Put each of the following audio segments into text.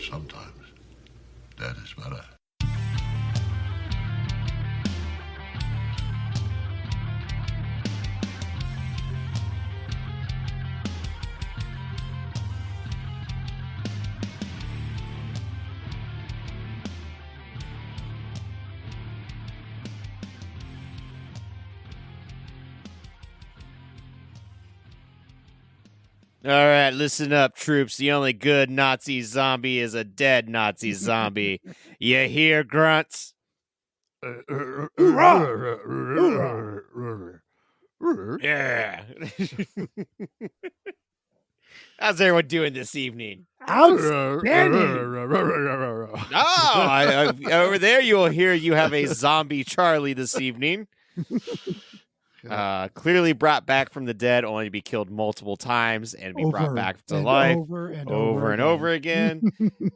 Sometimes that is better. All right, listen up, troops. The only good Nazi zombie is a dead Nazi zombie. You hear, grunts? Yeah. How's everyone doing this evening? Outstanding. Over there you will hear you have a zombie Charlie this evening. Clearly brought back from the dead, only to be killed multiple times and be brought back to life over and over again.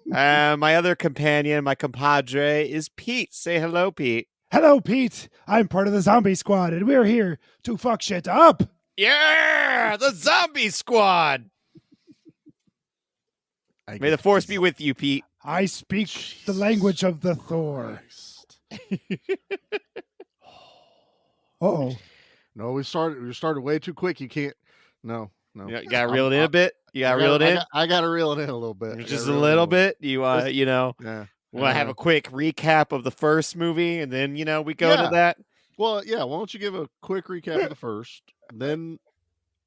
My other companion, my compadre, is Pete. Say hello, Pete. Hello, Pete. I'm part of the zombie squad, and we're here to fuck shit up. Yeah, the zombie squad. May the force be with you, Pete. I speak the language of the Thor. Uh-oh. No, we started way too quick. You can't. No. You got to reel it in a bit. You got to reel it in. I got to reel it in a little bit. Just a little bit. You want to want have a quick recap of the first movie, and then we go to that. Well, yeah. Why don't you give a quick recap of the first, then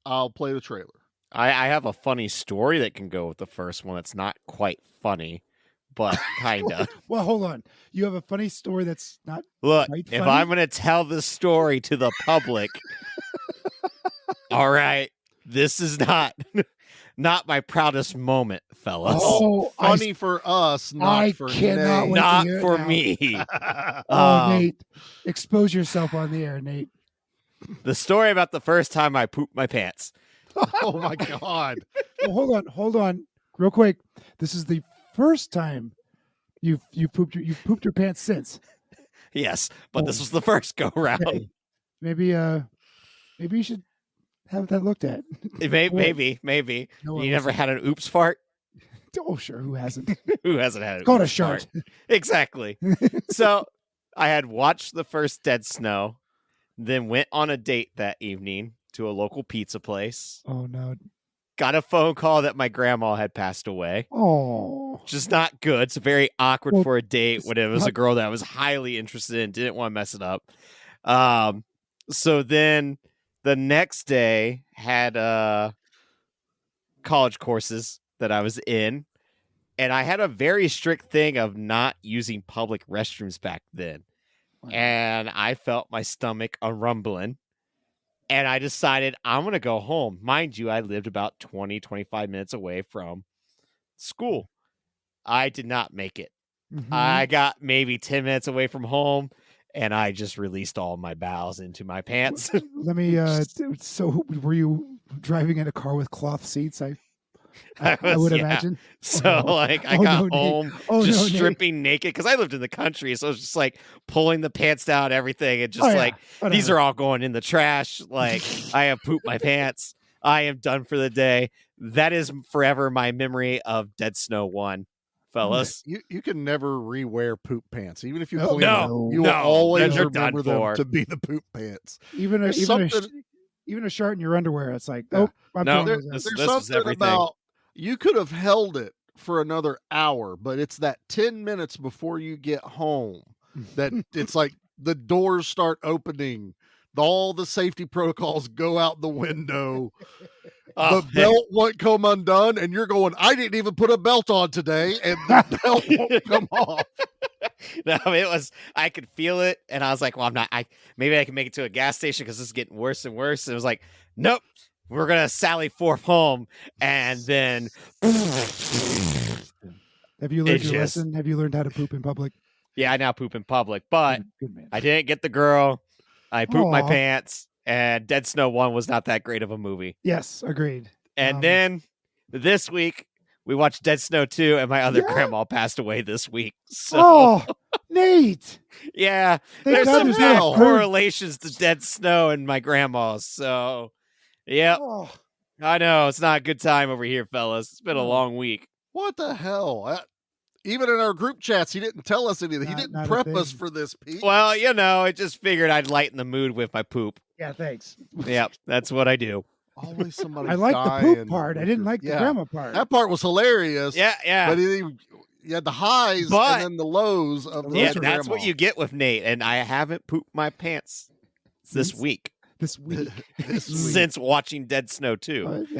I'll play the trailer. I have a funny story that can go with the first one. It's not quite funny, but kinda. Well, hold on. You have a funny story that's not. Look, quite if funny? I'm going to tell the story to the public, all right, this is not my proudest moment, fellas. Oh, Funny for us, not I for cannot Nate. wait. Not to hear it for now. me. Nate, expose yourself on the air, Nate. The story about the first time I pooped my pants. Oh my God. Well, hold on, real quick. This is the first time you've pooped your pants since. Yes, but this was the first go round. Okay. Maybe you should have that looked at. Maybe. No, You never had an oops fart? Oh, sure. Who hasn't? Who hasn't had an Called a oops shirt. fart? Exactly. So I had watched the first Dead Snow, then went on a date that evening to a local pizza place. Oh no. Got a phone call that my grandma had passed away. Oh. Which is not good. It's very awkward Well, for a date when it was a girl that I was highly interested in, didn't want to mess it up. So then the next day had college courses that I was in, and I had a very strict thing of not using public restrooms back then. Wow. And I felt my stomach a rumbling, and I decided I'm going to go home. Mind you, I lived about 20, 25 minutes away from school. I did not make it. Mhm. I got maybe 10 minutes away from home, and I just released all my bowels into my pants. Let me. So, were you driving in a car with cloth seats? I would imagine. So, no. I Oh, got no, Nate. home Oh, just no, Nate. stripping naked because I lived in the country. So, it was just pulling the pants down, everything, and just these Whatever. are all going in the trash. I have pooped my pants. I am done for the day. That is forever my memory of Dead Snow 1. Fellas, You can never rewear poop pants, even if you No, clean no, them. You no, will always they're done remember them for. to be the poop pants. Even There's a something- shirt in your underwear. It's like, Yeah. I'm No, throwing those out. this There's was something everything. about you could have held it for another hour, but it's that 10 minutes before you get home that it's like the doors start opening, all the safety protocols go out the window. Oh, The belt won't come undone, and you're going, I didn't even put a belt on today, and the belt won't come off. No, it was, I could feel it, and I was like, well, maybe I can make it to a gas station because this is getting worse and worse. And it was like, nope, we're going to sally forth home. And then Have you learned It's your just- lesson? Have you learned how to poop in public? yeah, I now poop in public, but Good man. I didn't get the girl. I pooped my Aw. pants, and Dead Snow 1 was not that great of a movie. Yes, agreed. And then this week, we watched Dead Snow 2, and my other Yeah. grandma passed away this week. So, Oh, Nate. yeah, Thank there's God some there's bad no bird. correlations to Dead Snow and my grandma's. So, yeah, Oh, I know it's not a good time over here, fellas. It's been a Oh. long week. What the hell? Even in our group chats, he didn't tell us anything. He didn't Not a prep us thing. for this, Pete. Well, I just figured I'd lighten the mood with my poop. Yeah, thanks. Yep, that's what I do. Always somebody. I like the dying poop part. I with didn't your- like the yeah. grandma part. That part was hilarious. Yeah. But you had the highs But- and then the lows of Yeah, the that's what grandma. you get with Nate, and I haven't pooped my pants this week This week. since watching Dead Snow 2. Do you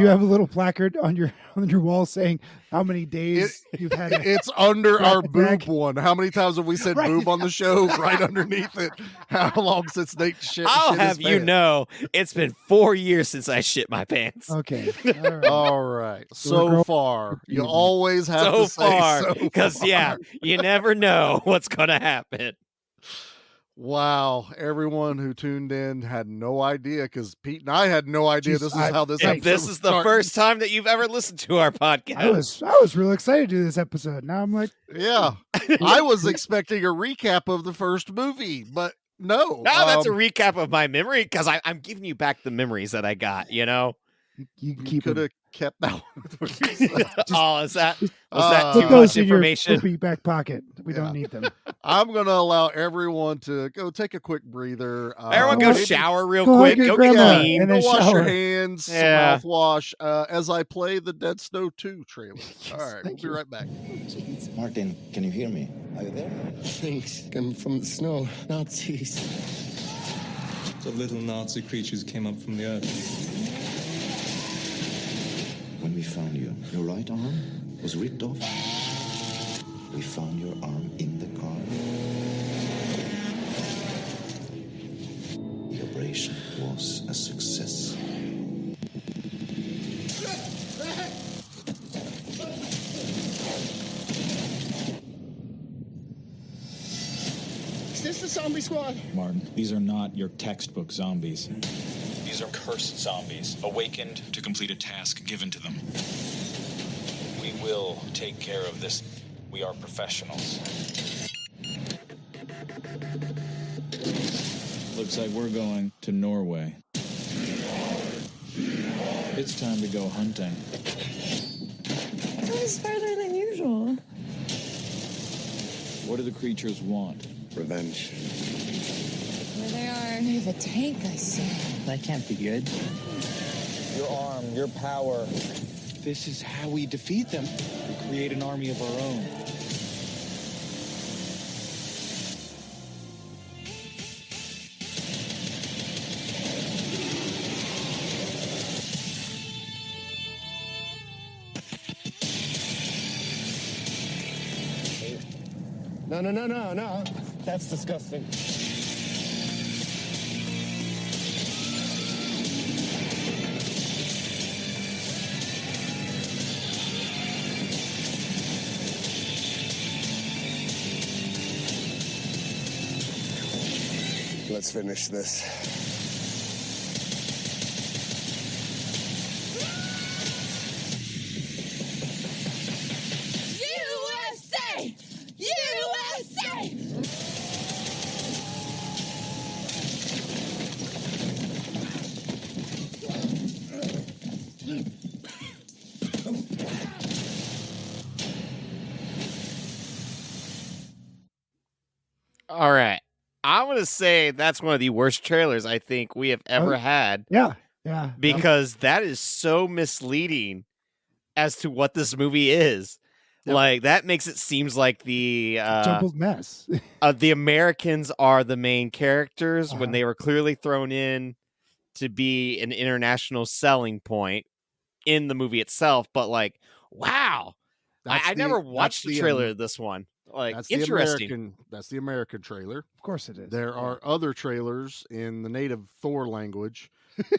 have a little placard on your wall saying how many days you've had? It's under our Rack boob attack. one. How many times have we said Right. boob on the show? Right underneath it. How long since Nate shit? I'll shit his have you pants? know, it's been 4 years since I shit my pants. Okay. All right. All right. So far, you always have So to say far, so because far. you never know what's gonna happen. Wow, everyone who tuned in had no idea because Pete and I had no idea Jeez, this is how this If episode this was is the starting. first time that you've ever listened to our podcast. I was real excited to do this episode. Now I'm like, Yeah, I was expecting a recap of the first movie, but no. Now that's a recap of my memory because I'm giving you back the memories that I got. you can keep could them. have kept that one. Oh, was that too Put much those in your information? poopy back pocket. We don't need them. I'm gonna allow everyone to go take a quick breather. Everyone go maybe shower real Go quick. hug Go your get grandma clean. and Go then wash shower. your hands, Yeah. some mouthwash, as I play the Dead Snow 2 trailer. All right, we'll thank be you. right back. Martin, can you hear me? Are you there? Things come from the snow. Nazis. The little Nazi creatures came up from the earth. When we found you, your right arm was ripped off. We found your arm in the car. The operation was a success. Is this the zombie squad? Martin, these are not your textbook zombies. These are cursed zombies, awakened to complete a task given to them. We will take care of this. We are professionals. Looks like we're going to Norway. It's time to go hunting. That was farther than usual. What do the creatures want? Revenge. There they are. They have a tank, I see. That can't be good. Your arm, your power. This is how we defeat them. We create an army of our own. No. That's disgusting. Let's finish this. USA! USA! All right. I'm going to say that's one of the worst trailers I think we have ever had Yeah. because that is so misleading as to what this movie is. Yep. Like, that makes it seems like the Jumbled mess. the Americans are the main characters when Uh-huh. they were clearly thrown in to be an international selling point in the movie itself. But like, wow. I never watched the trailer of this one. Like, That's interesting. That's the American trailer. Of course it is. There are other trailers in the native Thor language,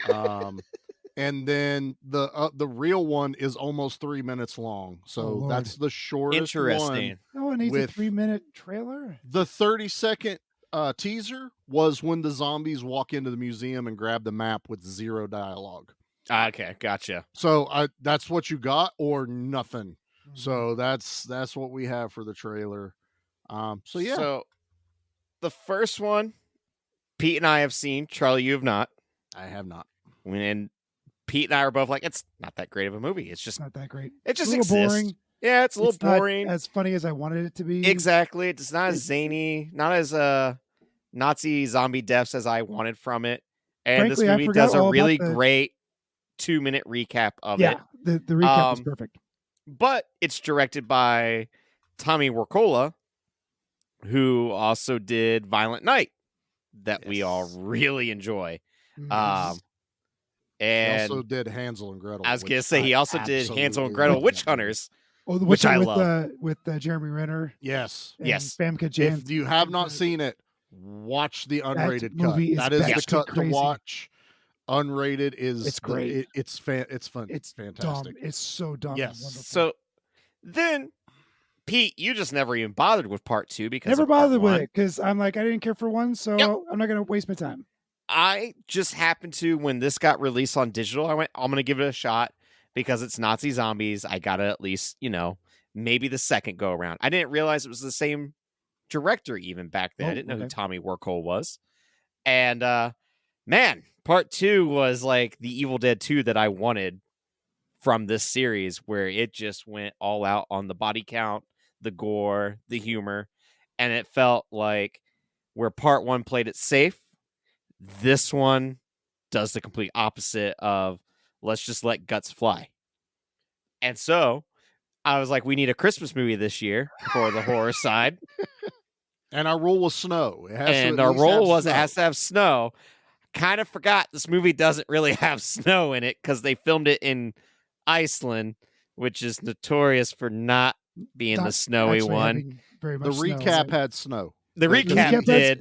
and then the real one is almost 3 minutes long. So Lord. that's the shortest Interesting. one. No one needs a with- 3-minute trailer. The 30-second teaser was when the zombies walk into the museum and grab the map with zero dialogue. Okay, gotcha. So that's what you got or nothing. Mm-hmm. So that's what we have for the trailer. So yeah, So the first one, Pete and I have seen. Charlie, you have not. I have not. And Pete and I are both like, it's not that great of a movie. It's just It's not that great. it just a little exists. boring. Yeah, it's a little boring. Not as funny as I wanted it to be. Exactly. It's not as zany, not as Nazi zombie deaths as I wanted from it. And Frankly, this I movie forgot does a all about really the- great 2-minute recap of Yeah, it. the recap was perfect. But it's directed by Tommy Wirkola, who also did Violent Night, that we all really enjoy. Mhm. He And also did Hansel and Gretel. I was gonna which say he I also did Hansel and absolutely Gretel love Witch that movie. Hunters. Oh, the which I with love. With Jeremy Renner. Yes. And Yes. Famke Janssen. If you have not seen it, watch the unrated cut. movie is That is the batshit cut crazy. to watch. Unrated is It's great. It's fun. It's fantastic. dumb. It's so dumb. and Yes. wonderful. So then, Pete, you just never even bothered with part 2 because never of part bothered with 1. it because I'm like I didn't care for one, so I'm not gonna waste my time. I just happened to, when this got released on digital, I went, I'm going to give it a shot because it's Nazi zombies. I got to at least, maybe the second go around. I didn't realize it was the same director even back then. I didn't know who Tommy Wirkola was. And man, part 2 was like the Evil Dead 2 that I wanted from this series, where it just went all out on the body count, the gore, the humor. And it felt like where part 1 played it safe, this one does the complete opposite of let's just let guts fly. And so I was like, we need a Christmas movie this year for the horror side. And our rule was snow. And our rule was it has to have snow. Kind of forgot this movie doesn't really have snow in it because they filmed it in Iceland, which is notorious for not being the snowy one. Very The much recap had snow. The recap did,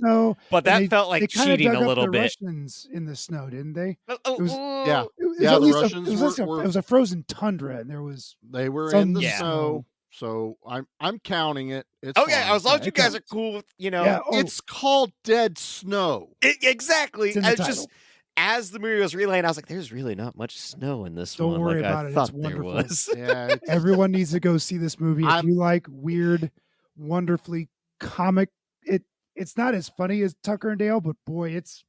but that felt like they kinda cheating dug a up little the bit. Russians in the snow, didn't they? Yeah, It was yeah. at The least Russians it was a frozen tundra, and there was they were some in the Yeah. snow. So I'm counting it. It's Okay, fine. as long as Yeah, you it guys are counts. cool with, Yeah, It's called Dead Snow. Exactly. It's in the It's title. just as the movie was relaying, I was like, "There's really not much snow in this Don't one." worry like about I it. It's thought there wonderful. was. Yeah, Everyone needs to go see this movie. If I'm- you like weird, wonderfully comic, it's not as funny as Tucker and Dale, but boy, it's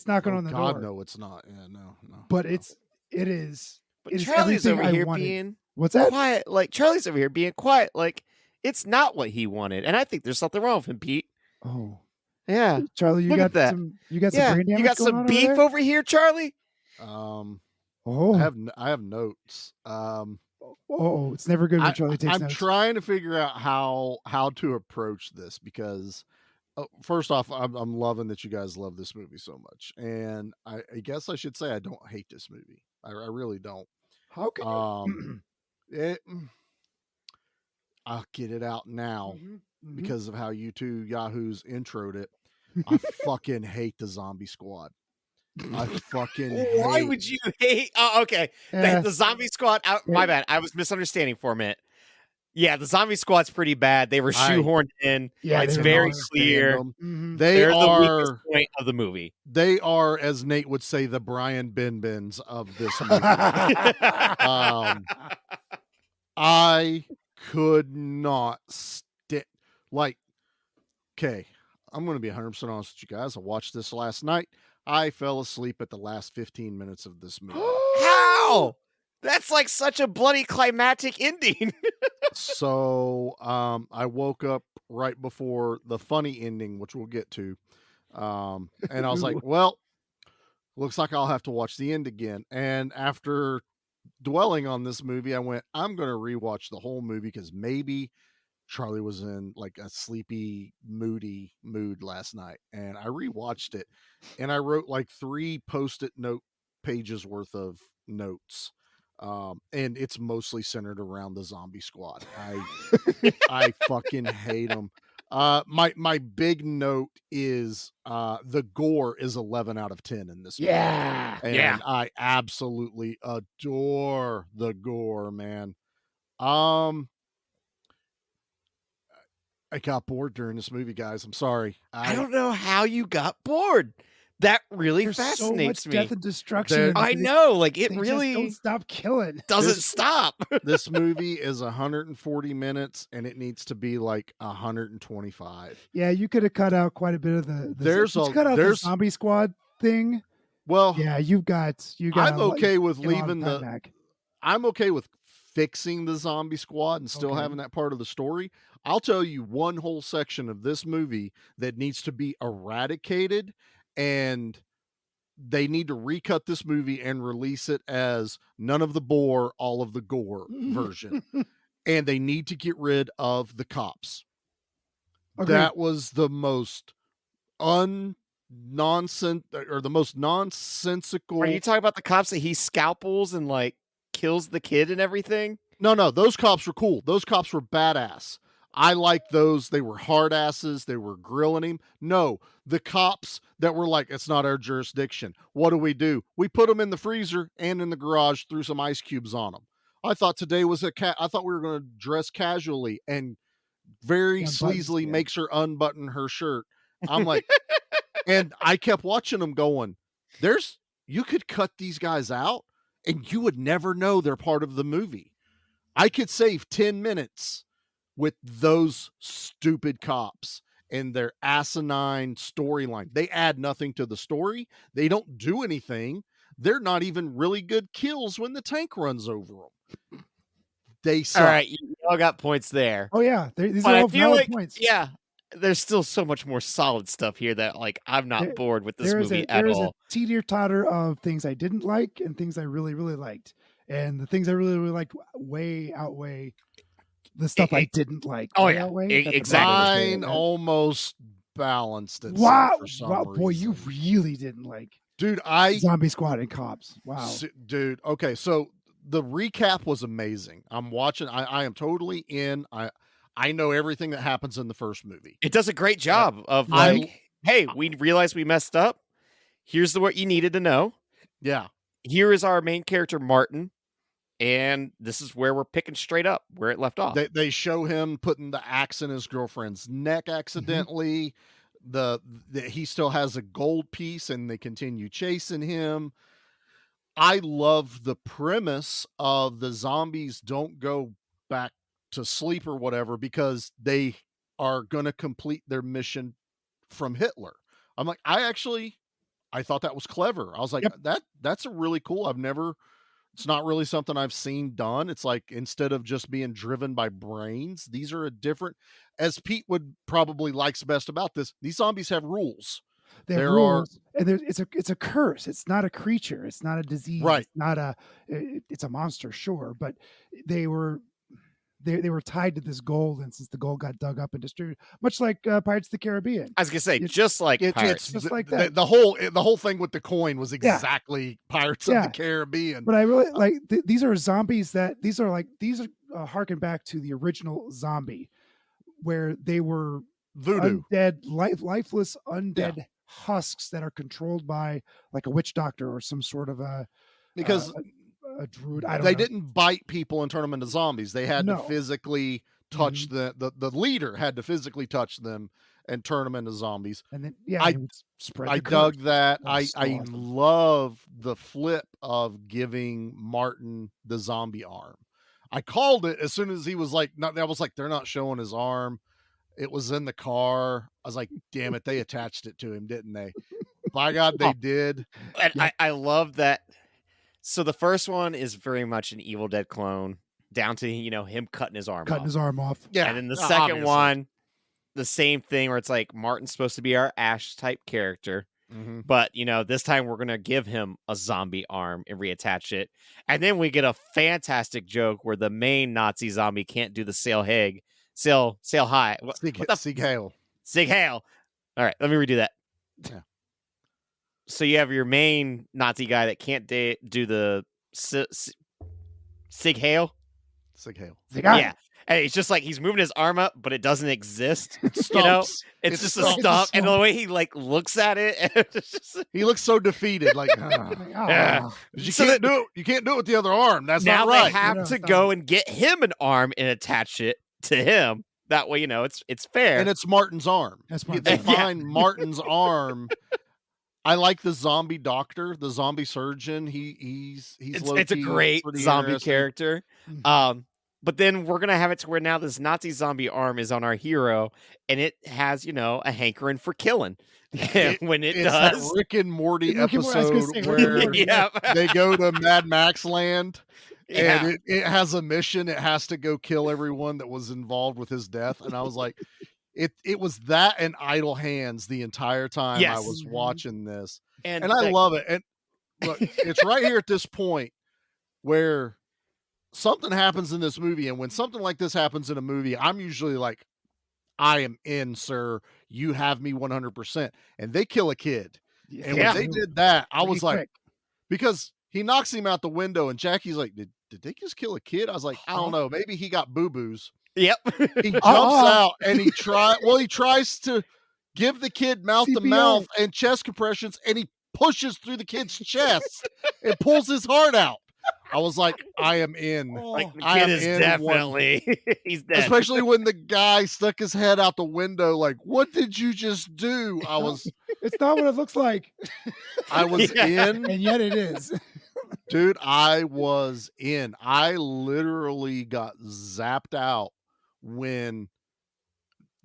knocking oh, on the God, door. no, it's not. Yeah, no. But no. it is. But It is Charlie's everything over I here wanted. being What's that? quiet. Like Charlie's over here being quiet. Like it's not what he wanted, and I think there's something wrong with him, Pete. Oh, Yeah, Charlie, you Look got at that. some. You got yeah. some brain damage. You got going some on beef over, there? over here, Charlie. Oh, I have notes. oh, it's never good when Charlie takes I'm notes. trying to figure out how to approach this because first off, I'm loving that you guys love this movie so much, and I guess I should say I don't hate this movie. I really don't. How can I'll get it out now Mhm. because of how you two yahoos introed it. I fucking hate the Zombie Squad. I fucking Why hate. would you hate? Oh, okay. Yeah. The zombie squad. My bad. I was misunderstanding for a minute. Yeah, the zombie squad's pretty bad. They were shoehorned in. Yeah, it's they very are. clear. Mhm. They're the are weakest point of the movie. they are, as Nate would say, the Brian Benbens of this movie. I could not like. Okay, I'm going to be 100% honest with you guys. I watched this last night. I fell asleep at the last 15 minutes of this movie. How? That's like such a bloody climactic ending. So I woke up right before the funny ending, which we'll get to. And I was like, well, looks like I'll have to watch the end again. And after dwelling on this movie, I went, I'm going to rewatch the whole movie because maybe Charlie was in like a sleepy, moody mood last night. And I rewatched it and I wrote like 3 post-it note pages worth of notes. And it's mostly centered around the Zombie Squad. I fucking hate them. My big note is the gore is 11 out of 10 in this movie. Yeah. And I absolutely adore the gore, man. I got bored during this movie, guys. I'm sorry. I don't know how you got bored. That really There's so much fascinates me. death and destruction. There- in it, I but know, like it they just really don't stop killing. doesn't stop. This movie is 140 minutes and it needs to be like 125. Yeah, you could have cut out quite a bit of the. Cut out the there's- Zombie Squad thing. Well, Yeah, you got. I'm okay with get a lot of leaving time the back. I'm okay with fixing the zombie squad and still Okay. having that part of the story. I'll tell you one whole section of this movie that needs to be eradicated, and they need to recut this movie and release it as none of the bore, all of the gore version. And they need to get rid of the cops. Agreed. That was the most nonsensical. Are you talking about the cops that he scalpels and like kills the kid and everything? No, those cops were cool. Those cops were badass. I liked those. They were hard asses. They were grilling him. No, the cops that were like, it's not our jurisdiction. What do? We put them in the freezer and in the garage, threw some ice cubes on them. I thought today was I thought we were going to dress casually, and very sleazily makes her unbutton her shirt. I'm like, and I kept watching them going, you could cut these guys out and you would never know they're part of the movie. I could save 10 minutes with those stupid cops and their asinine storyline. They add nothing to the story. They don't do anything. They're not even really good kills when the tank runs over them. They suck. All right, you all got points there. Oh yeah, these But are I all feel valid like, points. yeah, there's still so much more solid stuff here that like I'm not bored with this movie at There is all. a teeter-totter of things I didn't like and things I really, really liked. And the things I really, really liked way outweigh the stuff I didn't like. Oh, Way yeah, outweigh? That's exactly. Mine almost balanced itself Wow, for some reason. boy, you really didn't like Dude, Zombie Squad and Cops. Wow. Dude, okay, so the recap was amazing. I'm watching. I am totally in. I know everything that happens in the first movie. It does a great job of like, hey, we realized we messed up. Here's what you needed to know. Yeah. Here is our main character, Martin. And this is where we're picking straight up where it left off. They show him putting the axe in his girlfriend's neck accidentally. He still has a gold piece and they continue chasing him. I love the premise of the zombies don't go back to sleep or whatever because they are going to complete their mission from Hitler. I'm like, I thought that was clever. I was like, that's a really cool. It's not really something I've seen done. It's like, instead of just being driven by brains, these are a different, as Pete would probably likes best about this, these zombies have rules. They have rules, and it's a curse. It's not a creature. It's not a disease. Right. It's not it's a monster, sure, but they were tied to this gold, and since the gold got dug up and distributed, much like Pirates of the Caribbean. I was gonna say, just like Pirates. It's just like that. The whole thing with the coin was exactly Pirates of the Caribbean. But I really like these are zombies these are harken back to the original Zombie, where they were voodoo, undead, lifeless undead husks that are controlled by like a witch doctor or some sort of a druid. I don't know. Didn't bite people and turn them into zombies. They had to physically touch the leader had to physically touch them and turn them into zombies. And then I dug that. I love the flip of giving Martin the zombie arm. I called it as soon as he was like, I was like, they're not showing his arm. It was in the car. I was like, damn it, they attached it to him, didn't they? By God, they did. And I love that. So the first one is very much an Evil Dead clone, down to him cutting his arm off. Yeah. And then the second one, the same thing where it's like Martin's supposed to be our Ash type character. Mm-hmm. But this time we're gonna give him a zombie arm and reattach it. And then we get a fantastic joke where the main Nazi zombie can't do the sail high. Sieg Heil. Sieg Heil. All right, let me redo that. Yeah. So you have your main Nazi guy that can't do the Sieg Heil. Sieg Heil. Yeah. And it's just like he's moving his arm up, but it doesn't exist. It's just a stump. And the way he like looks at it, he looks so defeated. Like, yeah. You can't do it with the other arm. That's now not right. They have to go and get him an arm and attach it to him. That way, it's fair. And it's Martin's arm. They find Martin's arm. I like the zombie doctor, the zombie surgeon. It's a great zombie character. But then we're gonna have it to where now this Nazi zombie arm is on our hero, and it has a hankering for killing. When it's does, that Rick and Morty episode where they go to Mad Max land. Yeah. and it has a mission. It has to go kill everyone that was involved with his death. And I was like, it was that and Idle Hands the entire time I Yes. was watching this. And And I that- love it. And look, it's right here at this point where something happens in this movie. And when something like this happens in a movie, I'm usually like, I am in, sir. You have me 100%. And they kill a kid. And when they did that, I was like, because he knocks him out the window and Jackie's like, did they just kill a kid? I was like, I don't know. Maybe he got boo-boos. Yep. He jumps out and he tries to give the kid mouth to mouth and chest compressions, and he pushes through the kid's chest and pulls his heart out. I was like, I am in. Like, the kid is definitely he's dead. Especially when the guy stuck his head out the window, like, what did you just do? I was It's not what it looks like. I was in. And yet it is. Dude, I was in. I literally got zapped out when,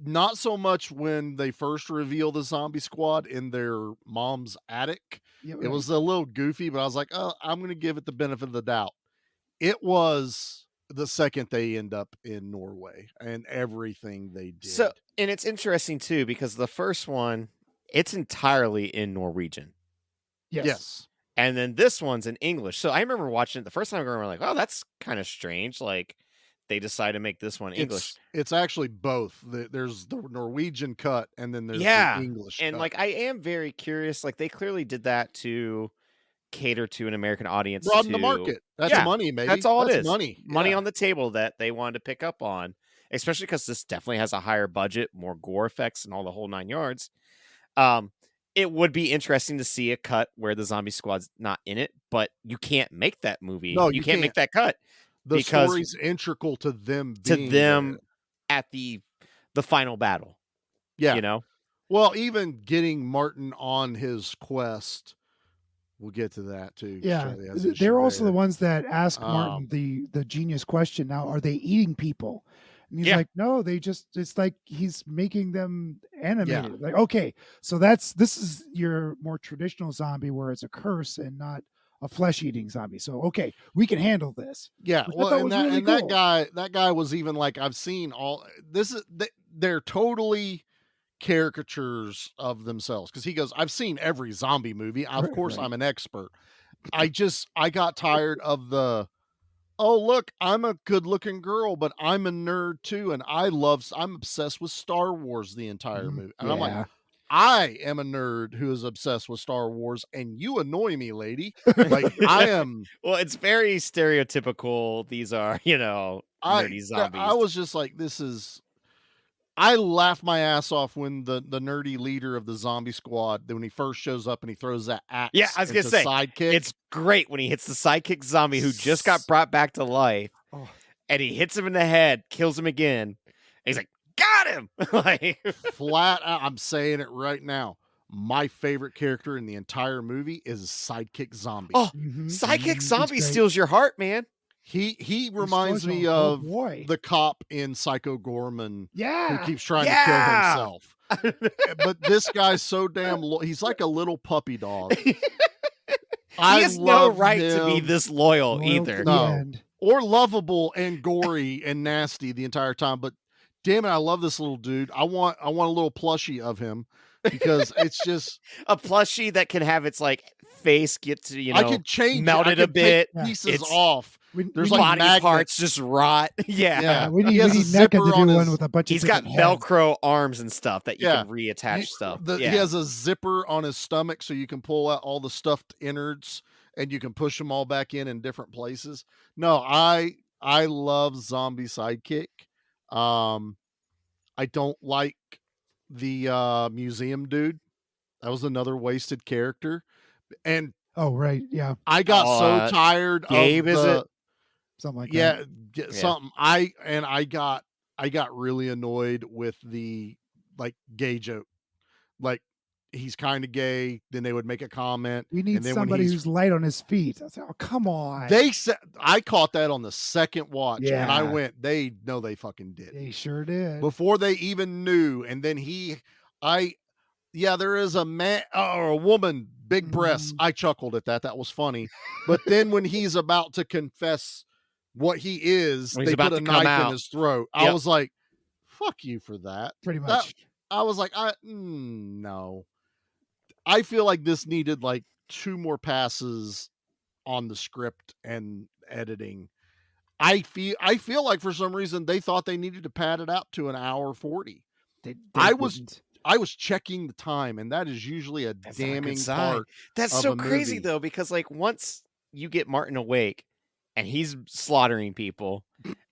not so much when they first reveal the zombie squad in their mom's attic. Yeah, It was a little goofy, but I was like, oh, I'm going to give it the benefit of the doubt. It was the second they end up in Norway and everything they did. So, and it's interesting too, because the first one, it's entirely in Norwegian. Yes. And then this one's in English. So I remember watching it the first time, I was like, oh, that's kind of strange. Like, they decided to make this one English. It's actually both. There's the Norwegian cut and then there's the English and cut. like, I am very curious. Like, they clearly did that to cater to an American audience. Broaden the market. That's money, maybe. That's all it is. Money on the table that they wanted to pick up on, especially because this definitely has a higher budget, more gore effects, and all the whole 9 yards. It would be interesting to see a cut where the zombie squad's not in it, but you can't make that movie. No, you can't make that cut. The story's integral to them at the final battle. Yeah. You know? Well, even getting Martin on his quest, we'll get to that too. Yeah. They're also the ones that ask Martin the genius question. Now, are they eating people? And he's like, no, it's like he's making them animated. Yeah. Like, okay, so this is your more traditional zombie where it's a curse and not a flesh-eating zombie. So, okay, we can handle this. Yeah. Well, and that guy was even like, I've seen they're totally caricatures of themselves. Cause he goes, I've seen every zombie movie. Of course I'm an expert. I got tired of oh, look, I'm a good looking girl, but I'm a nerd too. And I'm obsessed with Star Wars the entire movie. And I'm like, I am a nerd who is obsessed with Star Wars, and you annoy me, lady. Like, I am. Well, it's very stereotypical. These are, nerdy zombies. I was just like, I laughed my ass off when the nerdy leader of the zombie squad, when he first shows up and he throws that axe. Yeah, I was going to say, sidekick. It's great when he hits the sidekick zombie who just got brought back to life, and he hits him in the head, kills him again. And he's like, got him! Like, flat out, I'm saying it right now. My favorite character in the entire movie is Sidekick Zombie. Oh, Sidekick Zombie steals your heart, man. He reminds me of the cop in Psycho Gorman, who keeps trying to kill himself. But this guy's so damn he's like a little puppy dog. He has no right to be this loyal either. No, or lovable and gory and nasty the entire time. But damn it, I love this little dude. I want a little plushie of him because it's just a plushie that can have its like face get to I could change melted a bit, pieces off. There's like body parts just rot. We need NECA to do one with a bunch of. He's got Velcro arms and stuff that you can reattach stuff. He has a zipper on his stomach, so you can pull out all the stuffed innards and you can push them all back in different places. No, I love Zombie Sidekick. I don't like the museum dude. That was another wasted character. And I got so tired Gabe, of is it? Something like that. Something. I got really annoyed with the gay joke. Like, he's kind of gay. Then they would make a comment. We need somebody who's light on his feet. I said, "Oh, come on!" They said I caught that on the second watch, and I went, "They know they fucking did. They sure did before they even knew." And then there is a man or a woman, big breasts. I chuckled at that. That was funny. But then when he's about to confess what he is, When he's they about put a to come knife in out. his throat. I Yep. was like, fuck you for that. Pretty That- much. I was like, no. I feel like this needed like 2 more passes on the script and editing. I feel like for some reason they thought they needed to pad it out to an hour 40. They I was didn't. I was checking the time, and that is usually a That's not a good damning sign. part. That's of so a crazy movie. though, because like once you get Martin awake and he's slaughtering people,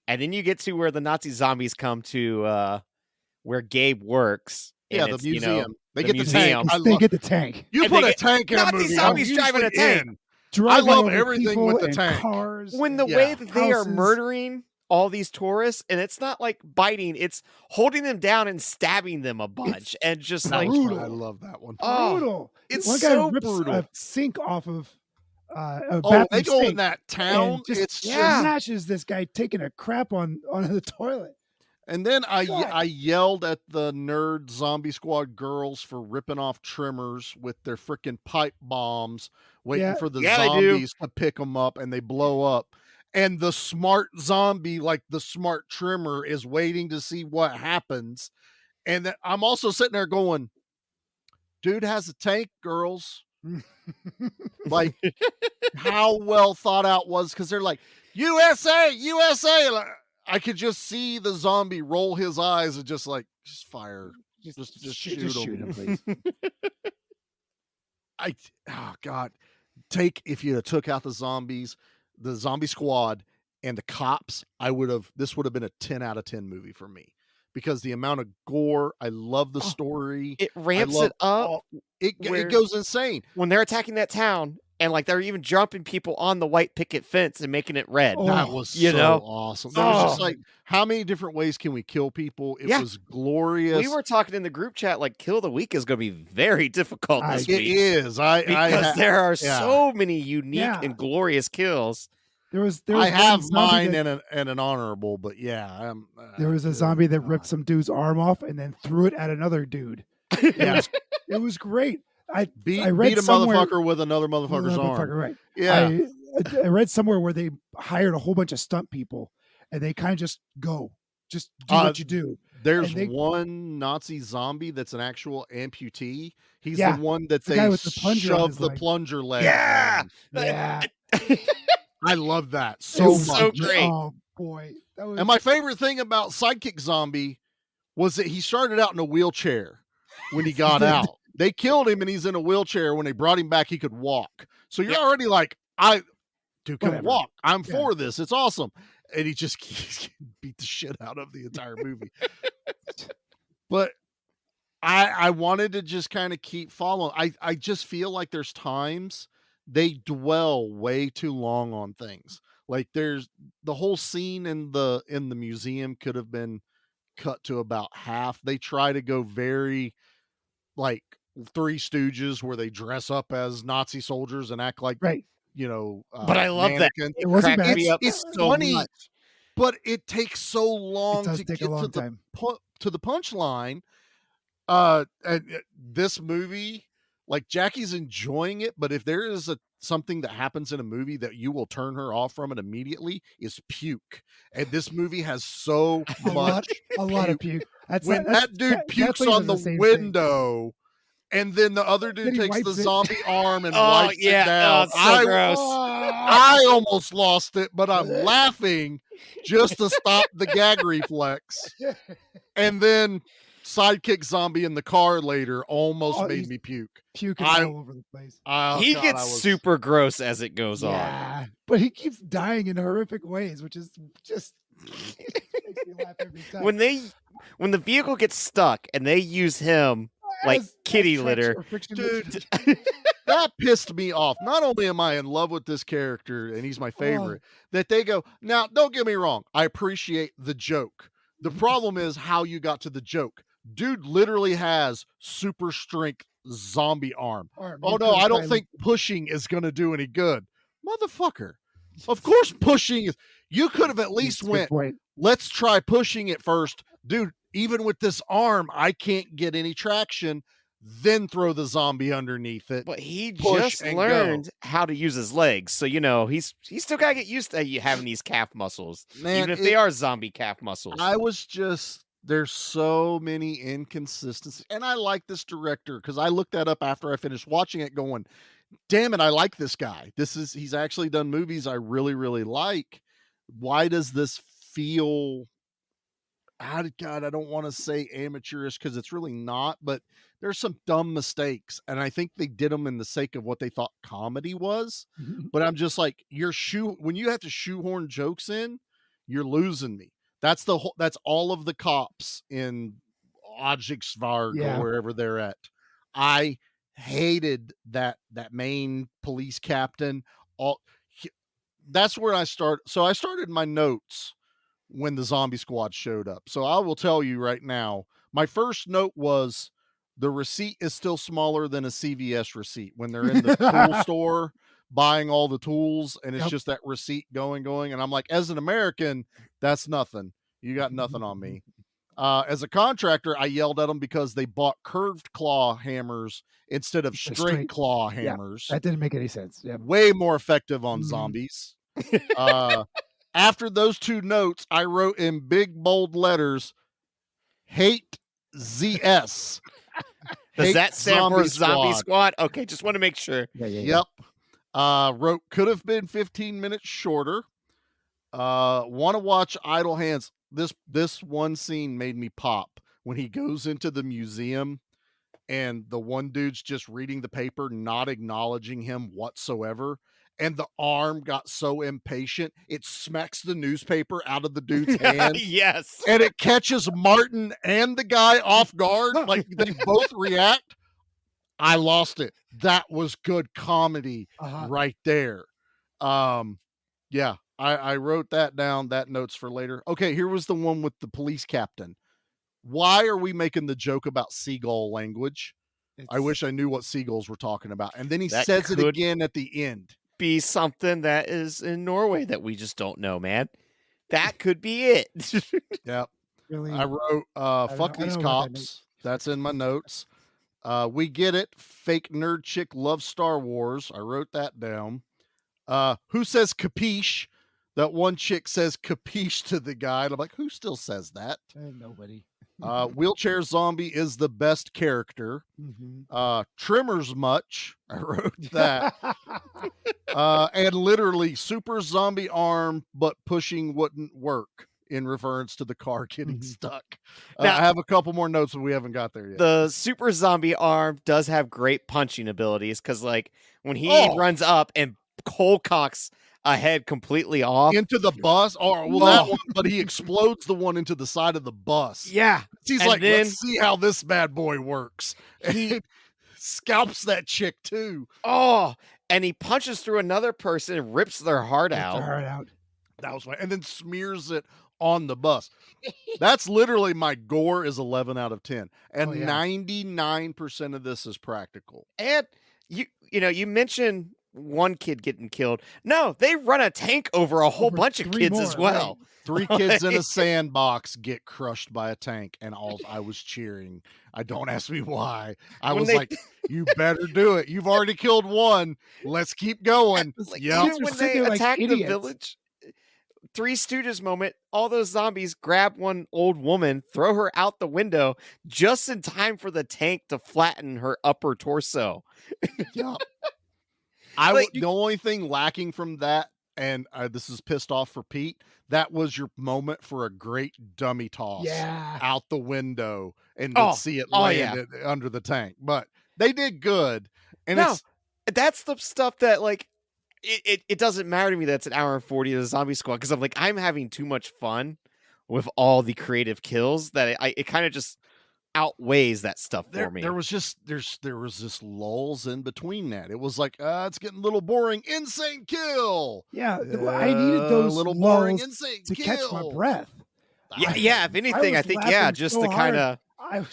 and then you get to where the Nazi zombies come to where Gabe works. Yeah, and the it's, you know, museum. They the get the tank. museum. They get the tank. You And put they a get tank in a Nazi movie, zombies I'm driving a usually tank. in. Driving love over everything people with the and tank. cars. When the and way that they are houses. murdering all these tourists, and it's not like biting, it's holding them down and stabbing them a bunch, and just That like, was fun. brutal. I love that one. oh, brutal. it's One guy so rips brutal. a sink off of a Oh, they bathroom go in sink that town. and just It's Yeah. smashes this guy taking a crap on the toilet. And then I God. yelled at the nerd zombie squad girls for ripping off trimmers with their freaking pipe bombs, waiting Yeah. for the Yeah, they do. zombies to pick them up, and they blow up. And the smart zombie, like the smart trimmer, is waiting to see what happens. And then I'm also sitting there going, dude has a tank, girls. Like, how well thought out was, because they're like, USA, USA. Like, I could just see the zombie roll his eyes and just fire. Just shoot him. please. Oh God. If you took out the zombies, the zombie squad and the cops, this would have been a 10 out of 10 movie for me, because the amount of gore, I love the story. It ramps it up It goes insane. when they're attacking that town, and like they're even jumping people on the white picket fence and making it red. That was you so know? awesome. There was just Oh. like, how many different ways can we kill people? It Yeah. was glorious. We were talking in the group chat, like Kill of the Week is going to be very difficult this It week. is. Because there are yeah. so many unique Yeah. and glorious kills. There was I one have zombie mine that- and an honorable, but yeah. There was a zombie that ripped some dude's arm off and then threw it at another dude. Yeah. It was great. I beat read a somewhere- motherfucker with another motherfucker's arm. Right. Yeah. I read somewhere where they hired a whole bunch of stunt people and they kind of just do what you do. There's And they- one Nazi zombie that's an actual amputee. He's Yeah, the one that the guy they with the plunger on shove his the leg. plunger leg. Yeah. on. Yeah. I love that It so was much. so great. Oh boy. That was And my favorite thing about Sidekick Zombie was that he started out in a wheelchair when he got did. out. They killed him and he's in a wheelchair. When they brought him back, he could walk. So you're Yep. already like, dude can Whatever. walk. I'm Yeah. for this. It's awesome. And he just keeps getting beat the shit out of the entire movie. But I wanted to just kind of keep following. I just feel like there's times they dwell way too long on things. Like there's the whole scene in the museum could have been cut to about half. They try to go very like Three Stooges, where they dress up as Nazi soldiers and act like, right. But I love that. mannequins. It wasn't cracks bad. me up It's so funny, much. but it takes so long It does to take get a long time. to the punchline. This movie, like Jackie's enjoying it, but if there is something that happens in a movie that you will turn her off from it immediately, is puke. And this movie has so A lot much of puke. when that dude pukes plays on are the same thing. window, and then the other dude Then he takes the wipes it. zombie arm and Oh, wipes yeah. it down. Oh, it's so gross. I almost lost it, but I'm laughing just to stop the gag reflex. And then Sidekick Zombie in the car later almost Oh, made he's me puke. puking I- all over the place. Oh, He God, gets I was- super gross as it goes on. Yeah, but he keeps dying in horrific ways, which is just makes me laugh every time. When the vehicle gets stuck and they use him like As kitty traction litter, or friction Dude, motion. that pissed me off. Not only am I in love with this character and he's my favorite, that they go, now, don't get me wrong. I appreciate the joke. The problem is how you got to the joke. Dude literally has super strength zombie arm. Arm. Oh You no, could've I don't tried think pushing is going to do any good. Motherfucker. Of course pushing is. You could have at least That's a good went, point. let's try pushing it first. Dude, even with this arm, I can't get any traction. then throw the zombie underneath it. But he push just and learned how to use his legs. So, he's still got to get used to having these calf muscles. Man, even if they are zombie calf muscles. There's so many inconsistencies. And I like this director because I looked that up after I finished watching it going, damn it, I like this guy. He's actually done movies I really, really like. Why does this feel, God, I don't want to say amateurish because it's really not, but there's some dumb mistakes. And I think they did them in the sake of what they thought comedy was. But I'm just like, when you have to shoehorn jokes in, you're losing me. That's all of the cops in Ojiksvarg or wherever they're at. I hated that main police captain. That's where I start. So I started my notes when the zombie squad showed up. So I will tell you right now, my first note was the receipt is still smaller than a CVS receipt when they're in the tool store buying all the tools, and it's just that receipt going. And I'm like, as an American, that's nothing. You got nothing on me. As a contractor, I yelled at them because they bought curved claw hammers instead of straight claw hammers. That didn't make any sense. Way more effective on zombies. After those two notes, I wrote in big bold letters, hate ZS. Does that stand for Zombie Squad? Okay, just want to make sure. Yep. Wrote could have been 15 minutes shorter. Want to watch Idle Hands. This one scene made me pop when he goes into the museum and the one dude's just reading the paper, not acknowledging him whatsoever. And the arm got so impatient, it smacks the newspaper out of the dude's hand. Yes. And it catches Martin and the guy off guard. Like they both react. I lost it. That was good comedy right there. Yeah, I wrote that down. That note's for later. Okay, here was the one with the police captain. Why are we making the joke about seagull language? I wish I knew what seagulls were talking about. And then he says it again at the end. Be something that is in Norway that we just don't know, man. That could be it. Yep. Really? I wrote fuck these cops. That's in my notes. We get it. Fake nerd chick loves Star Wars. I wrote that down. Who says capiche? That one chick says capiche to the guy. And I'm like, who still says that? Nobody. Wheelchair zombie is the best character. Trimmers much. I wrote that. And literally super zombie arm, but pushing wouldn't work in reference to the car getting stuck. Now, I have a couple more notes, but we haven't got there yet. The super zombie arm does have great punching abilities because, like, when he runs up and cold cocks a head completely off into the bus, that one, but he explodes the one into the side of the bus. Yeah, he's and like, then, let's see how this bad boy works. He scalps that chick too. And he punches through another person and rips their heart out. That was right, and then smears it on the bus. That's literally my gore is 11 out of 10, and 99% of this is practical. And you mentioned one kid getting killed. No, they run a tank over a whole bunch of kids as well. Right. 3 kids in a sandbox get crushed by a tank, and I was cheering. Don't ask me why. I was like, you better do it. You've already killed one. Let's keep going. Even when they attack the village, Three Stooges moment, all those zombies grab one old woman, throw her out the window just in time for the tank to flatten her upper torso. Yeah. The only thing lacking from that, and this is pissed off for Pete, that was your moment for a great dummy toss out the window and see it land under the tank. But they did good. And that's the stuff that, like, it doesn't matter to me that's an hour and 40 of the Zombie Squad because I'm like, I'm having too much fun with all the creative kills that it kind of just outweighs that stuff for me. There was just lulls in between that. It was like, it's getting a little boring. Insane kill. Yeah, I needed those little boring insane to kill. catch my breath. Yeah. If anything, I think just so to kind of. I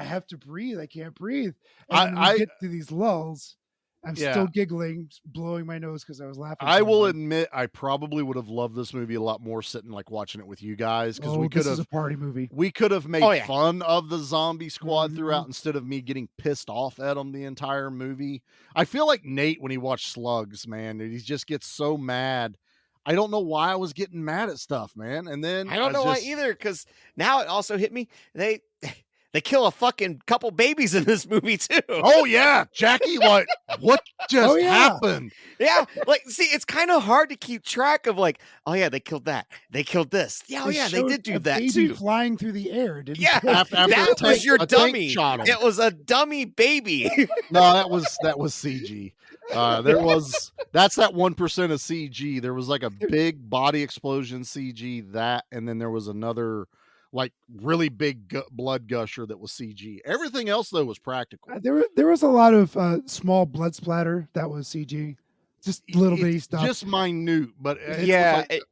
have to breathe. I can't breathe. And I get to these lulls. I'm Yeah. still giggling, blowing my nose because I was laughing. I so will hard. admit, I probably would have loved this movie a lot more sitting like watching it with you guys, because Oh, we could this is a have party movie. made Oh, yeah. fun of the zombie squad Mhm. throughout instead of me getting pissed off at them the entire movie. I feel like Nate when he watched Slugs, man, he just gets so mad. I don't know why I was getting mad at stuff, man. And then I don't know why either, because now it also hit me. They kill a fucking couple babies in this movie too. Oh yeah, Jackie, what just Oh, yeah. happened? Yeah, like see, it's kind of hard to keep track of like, oh yeah, they killed that, they killed this. Yeah, they showed did do a that baby too. flying through the air. Didn't Yeah, they? After that a was tank- your a tank dummy. shot 'em. It was a dummy baby. No, that was CG. That's that 1% of CG. There was like a big body explosion CG, that, and then there was another like really big blood gusher that was CG. Everything else though was practical. There was a lot of small blood splatter that was CG, just little bitty It's stuff. just minute, but it's Yeah, like,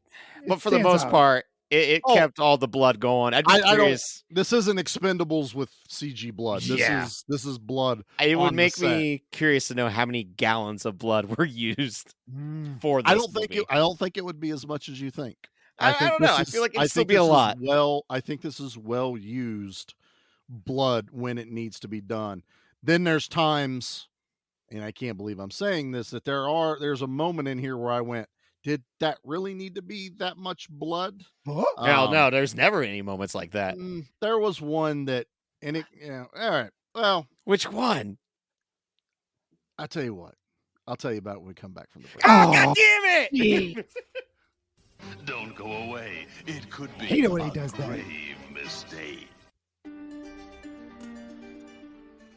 but for the stands most out. part, it Oh. kept all the blood going. I'd be I don't. curious. This isn't Expendables with CG blood. Yeah. This is blood. It on would the make set. me curious to know how many gallons of blood were used Mm. for this I don't think movie. I don't think it would be as much as you think. I don't know. I this feel like I it'd still think be a this is lot. I think this is well used blood when it needs to be done. Then there's times, and I can't believe I'm saying this, that there's a moment in here where I went, did that really need to be that much blood? No, there's never any moments like that. There was one that, and it, all right. Well, Which one? I tell you what, I'll tell you about it when we come back from the break. Oh, God damn it! Don't go away. It could be Hate it when he a does that. grave mistake.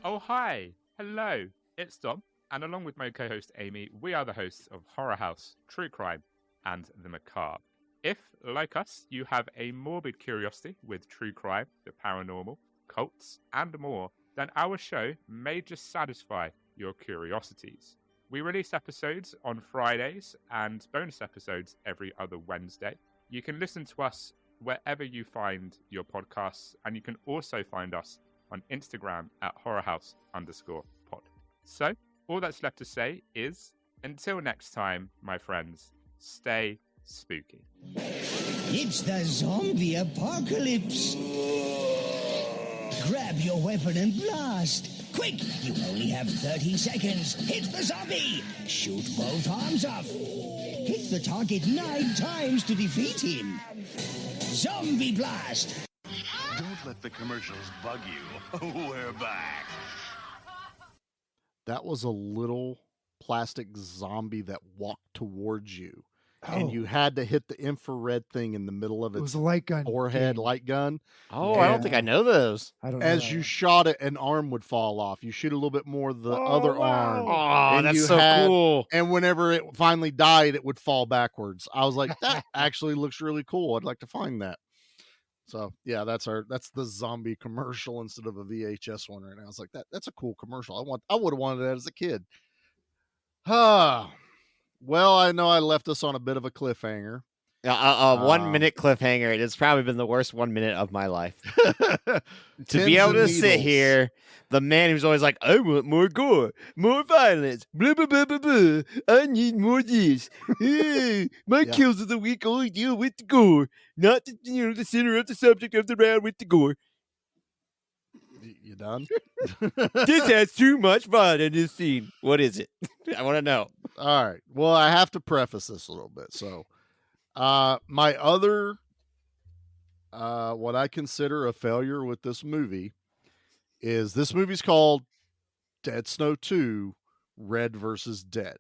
Oh, hi. Hello. It's Dom, and along with my co-host Amy, we are the hosts of Horror House, True Crime, and The Macabre. If, like us, you have a morbid curiosity with true crime, the paranormal, cults, and more, then our show may just satisfy your curiosities. We release episodes on Fridays and bonus episodes every other Wednesday. You can listen to us wherever you find your podcasts, and you can also find us on Instagram at horrorhouse_pod. So, all that's left to say is, until next time, my friends, stay spooky. It's the zombie apocalypse. Grab your weapon and blast. Quick, you only have 30 seconds. Hit the zombie. Shoot both arms off. Hit the target 9 times to defeat him. Zombie blast. Don't let the commercials bug you. We're back. That was a little plastic zombie that walked towards you. Oh. And you had to hit the infrared thing in the middle of It was its a light gun. forehead game. light gun. Oh, I don't think I know those. I don't know. As that you one. shot it, an arm would fall off. You shoot a little bit more the other arm. Oh, And that's you so had- cool. And whenever it finally died, it would fall backwards. I was like, that actually looks really cool. I'd like to find that. So yeah, that's the zombie commercial instead of a VHS one right now. I was like, that's a cool commercial. I would have wanted that as a kid. Well, I know I left us on a bit of a cliffhanger. 1 minute cliffhanger. It's probably been the worst 1 minute of my life. To be Pins able and to sit needles. here, the man who's always like, I want more gore, more violence, blah, blah, blah, blah, blah. I need more this. My Yeah. kills of the week only deal with the gore, not the center of the subject of the round with the gore. You done? This has too much violence in this scene. What is it? I want to know. All right. Well, I have to preface this a little bit. So, my other, what I consider a failure with this movie is this movie's called Dead Snow 2 Red versus Dead,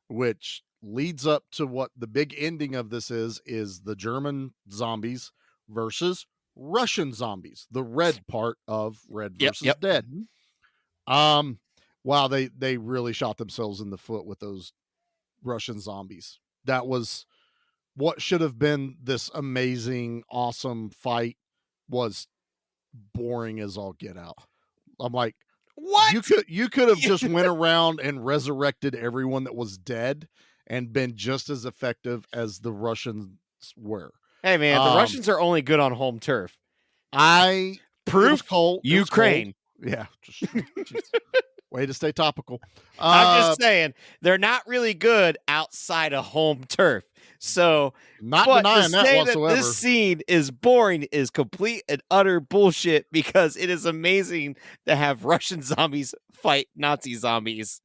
which leads up to what the big ending of this is the German zombies versus Russian zombies, the red part of Red versus Dead. Wow, they really shot themselves in the foot with those Russian zombies. That was what should have been this amazing, awesome fight was boring as all get out. I'm like, what? You could have just went around and resurrected everyone that was dead and been just as effective as the Russians were. Hey, man, the Russians are only good on home turf. Proof Ukraine. Yeah. Way to stay topical. I'm just saying they're not really good outside of home turf. So, not but denying to that say whatsoever. this scene is boring is complete and utter bullshit, because it is amazing to have Russian zombies fight Nazi zombies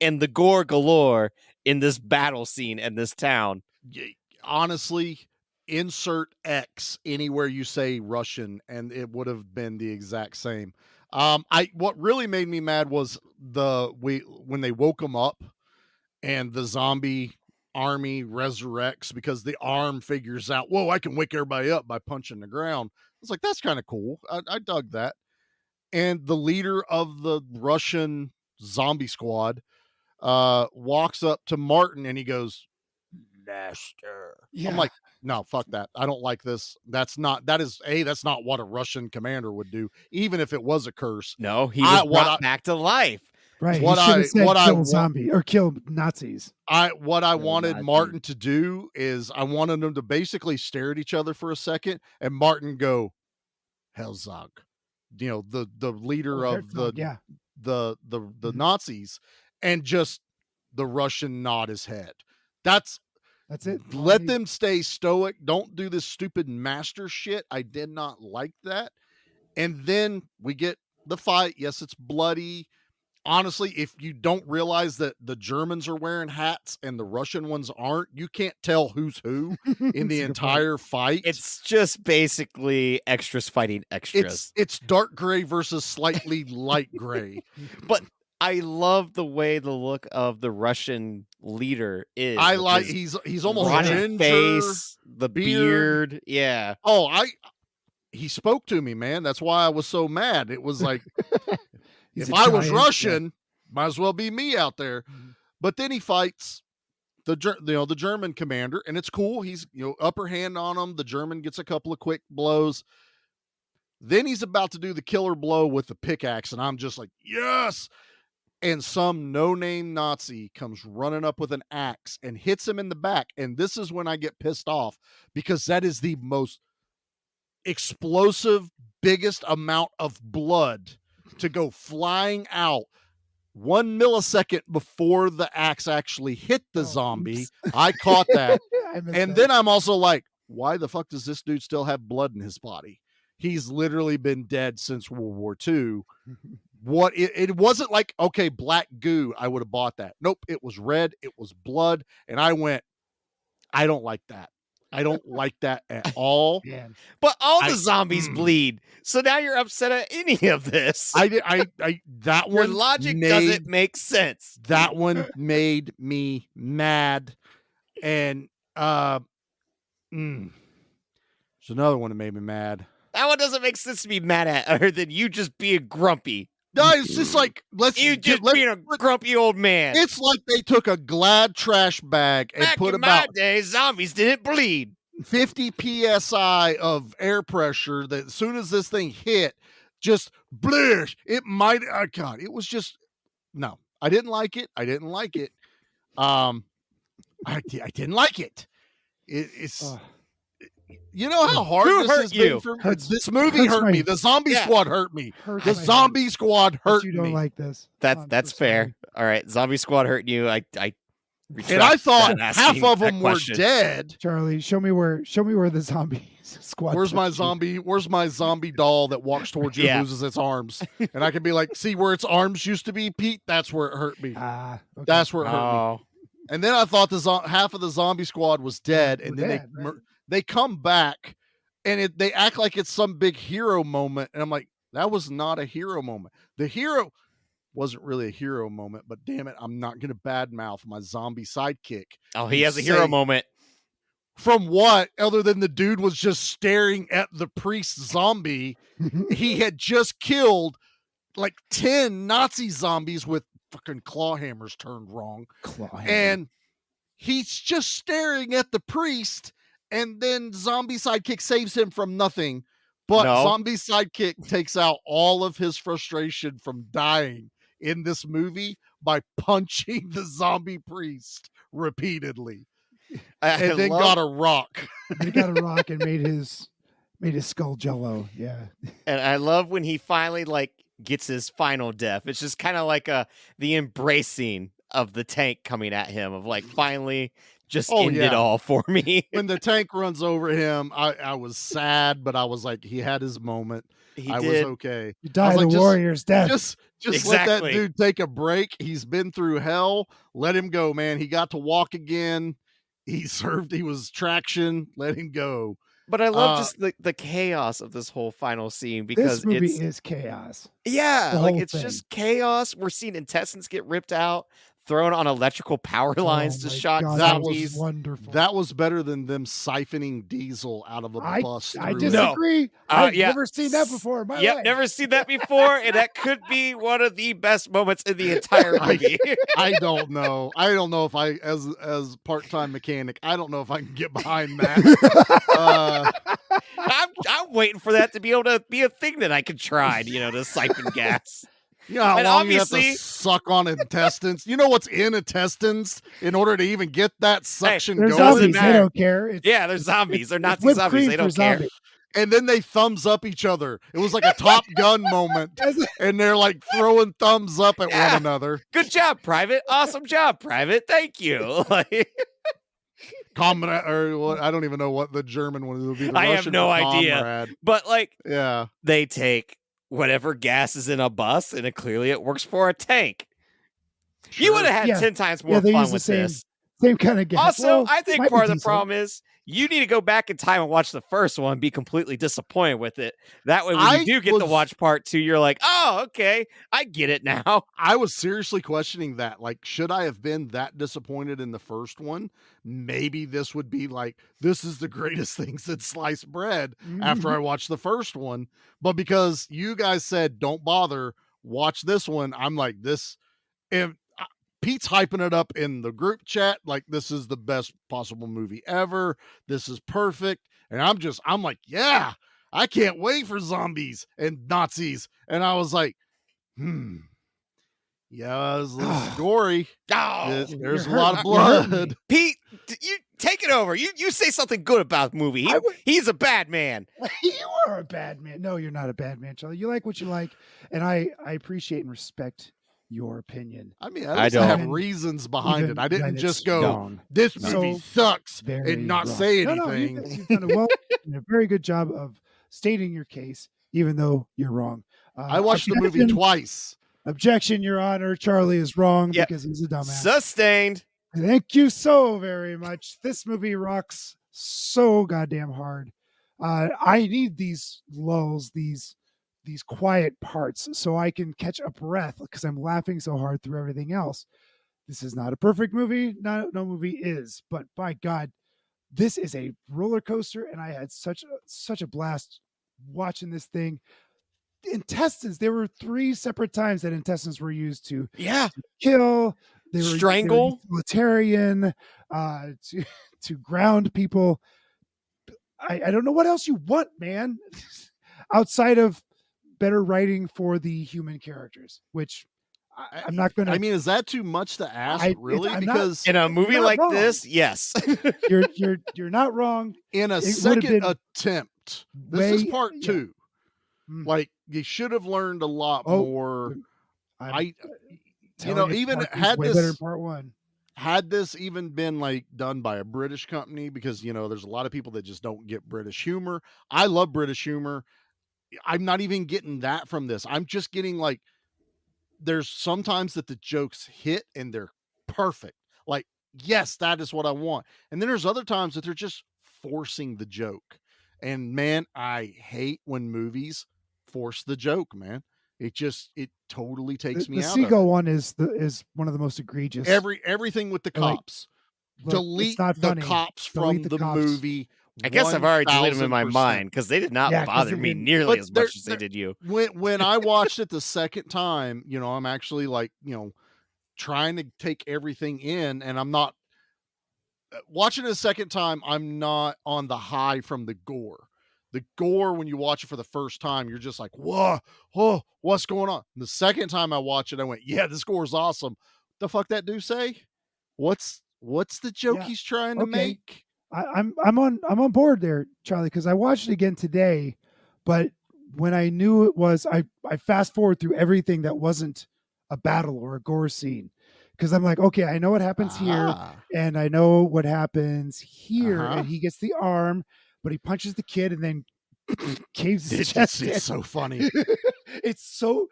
and the gore galore in this battle scene in this town. Honestly, insert X anywhere you say Russian, and it would have been the exact same. What really made me mad was when they woke him up and the zombie army resurrects because the arm figures out, whoa, I can wake everybody up by punching the ground. It's like, that's kind of cool. I dug that. And the leader of the Russian zombie squad walks up to Martin and he goes, Master. Yeah. I'm like, no, fuck that. I don't like this. That's not what a Russian commander would do, even if it was a curse. No, he was brought back to life. Right. What he should have said kill I zombie or kill Nazis. What I wanted Martin to do is I wanted them to basically stare at each other for a second and Martin go, Hellzog. You know, the leader of the Nazis, and just the Russian nod his head. That's it. Let them stay stoic. Don't do this stupid master shit. I did not like that. And then we get the fight. Yes, it's bloody. Honestly, if you don't realize that the Germans are wearing hats and the Russian ones aren't, you can't tell who's who in the entire fight. It's just basically extras fighting extras. It's dark gray versus slightly light gray. But I love the way the look of the Russian leader is. I like he's almost ginger, face, the beard. Yeah. Oh, he spoke to me, man. That's why I was so mad. It was like, if I was Russian, might as well be me out there. Mm-hmm. But then he fights the German commander, and it's cool. He's upper hand on him. The German gets a couple of quick blows. Then he's about to do the killer blow with the pickaxe, and I'm just like, yes. And some no-name Nazi comes running up with an axe and hits him in the back. And this is when I get pissed off, because that is the most explosive, biggest amount of blood to go flying out 1 millisecond before the axe actually hit the zombie. Oops. I caught that. Then I'm also like, why the fuck does this dude still have blood in his body? He's literally been dead since World War II. It wasn't like, okay, black goo, I would have bought that. Nope, it was red, it was blood, and I went, I don't like that. I don't like that at all. Man. But all the zombies bleed. So now you're upset at any of this. That Your one logic doesn't make sense. That one made me mad. And there's another one that made me mad. That one doesn't make sense to be mad at, other than you just being grumpy. No, it's just like, being a grumpy old man. It's like they took a Glad trash bag and Back put in about my day, zombies didn't bleed. 50 psi of air pressure that as soon as this thing hit, just blish. It might, oh God, it was just, no, I didn't like it. I didn't like it. I didn't like it. It's, you know how hard Who this hurt has you? been for this movie hurt me. The zombie squad hurt me. The zombie squad hurt me. You don't like this. That's fair. All right, zombie squad hurting you. I and I thought half of them were dead. Charlie, show me where the zombie squad. Where's my zombie doll that walks towards you and loses its arms? And I can be like, see where its arms used to be, Pete? That's where it hurt me. Okay. That's where it hurt me. And then I thought half of the zombie squad was dead, and then they come back, and they act like it's some big hero moment, and I'm like, that was not a hero moment. The hero wasn't really a hero moment, but damn it, I'm not going to badmouth my zombie sidekick. Oh, he has a hero moment. From what? Other than the dude was just staring at the priest zombie. He had just killed like 10 Nazi zombies with fucking claw hammers turned wrong. And he's just staring at the priest, and then zombie sidekick saves him from nothing. But zombie sidekick takes out all of his frustration from dying in this movie by punching the zombie priest repeatedly. And then got a rock. He got a rock and made his skull jello. Yeah. And I love when he finally gets his final death. It's just kind of like the embracing of the tank coming at him of like, finally just end it all for me. When the tank runs over him, I was sad, but I was like, he had his moment. I was okay. You die the warrior's death. Just let that dude take a break. He's been through hell. Let him go, man. He got to walk again. He was traction. Let him go. But I love just the chaos of this whole final scene, because this movie is chaos. Yeah, like it's just chaos. We're seeing intestines get ripped out, thrown on electrical power lines to shock God, zombies. that was wonderful. That was better than them siphoning diesel out of a bus. I disagree. I've never seen that before in my life. Never seen that before, and that could be one of the best moments in the entire movie. I don't know. I don't know if I, as part-time mechanic, I don't know if I can get behind that. I'm waiting for that to be able to be a thing that I could try, to siphon gas. You know how And long you have obviously- to suck on intestines? You know what's in intestines in order to even get that suction They're going? zombies. They don't care. They're zombies. They're Nazi whipped zombies. cream They for don't care. zombies. And then they thumbs up each other. It was like a Top Gun moment. And they're like throwing thumbs up at one another. Good job, Private. Awesome job, Private. Thank you. Comrade, or what? I don't even know what the German one would be. The I have Russian no for idea. comrade. But Yeah. they take whatever gas is in a bus, and clearly it works for a tank. You would have had 10 times more they fun use the with same, this. Same kind of gas. Also, Well, I think might part be of the diesel. problem is you need to go back in time and watch the first one, be completely disappointed with it. That way, when I you do get to watch part 2, you're like, oh, okay, I get it now. I was seriously questioning that. Like, should I have been that disappointed in the first one? Maybe this would be like, this is the greatest thing since sliced bread after I watched the first one. But because you guys said, don't bother, watch this one, I'm like, this. If Pete's hyping it up in the group chat, like this is the best possible movie ever. This is perfect. And I'm like, yeah, I can't wait for zombies and Nazis. And I was like, yeah, it's a little gory. There's a lot of blood. Pete, you take it over. You say something good about the movie. He's a bad man. You are a bad man. No, you're not a bad man, Charlie. You like what you like, and I appreciate and respect your opinion. I mean, I don't have reasons behind it. I didn't just go, this movie sucks and not say anything. No, you've done a very good job of stating your case, even though you're wrong. I watched the movie twice. Objection, Your Honor. Charlie is wrong because he's a dumbass. Sustained. Thank you so very much. This movie rocks so goddamn hard. I need these lulls, these quiet parts, so I can catch a breath because I'm laughing so hard through everything else. This is not a perfect movie. No movie is, but by God, this is a roller coaster, and I had such a blast watching this thing. Intestines. There were 3 separate times that intestines were used to kill. They were strangle, utilitarian, to ground people. I don't know what else you want, man, outside of better writing for the human characters, which I'm not going to. I mean, is that too much to ask, really? Because in a movie like this, yes, you're not wrong. In a second attempt, this is part 2. Like, you should have learned a lot more. Even had this better part 1. Had this even been like done by a British company, because there's a lot of people that just don't get British humor. I love British humor. I'm not even getting that from this. I'm just getting like, there's sometimes that the jokes hit and they're perfect. Like, yes, that is what I want. And then there's other times that they're just forcing the joke. And man, I hate when movies force the joke, man. It totally takes me out. The seagull one is one of the most egregious. Everything with the cops. Delete the cops from the movie. I guess I've already deleted them in my mind because they did not bother me nearly as much as they did you. When I watched it the second time, I'm actually like, trying to take everything in, and I'm not watching it a second time. I'm not on the high from the gore. The gore, when you watch it for the first time, you're just like, whoa, what's going on? And the second time I watched it, I went, yeah, this gore is awesome. The fuck that dude say? What's the joke he's trying to make? I'm on board there, Charlie, because I watched it again today, but when I knew it was, I fast forward through everything that wasn't a battle or a gore scene. Because I'm like, okay, I know what happens here, and I know what happens here, and he gets the arm, but he punches the kid and then caves his chest in. It's so funny. It's so.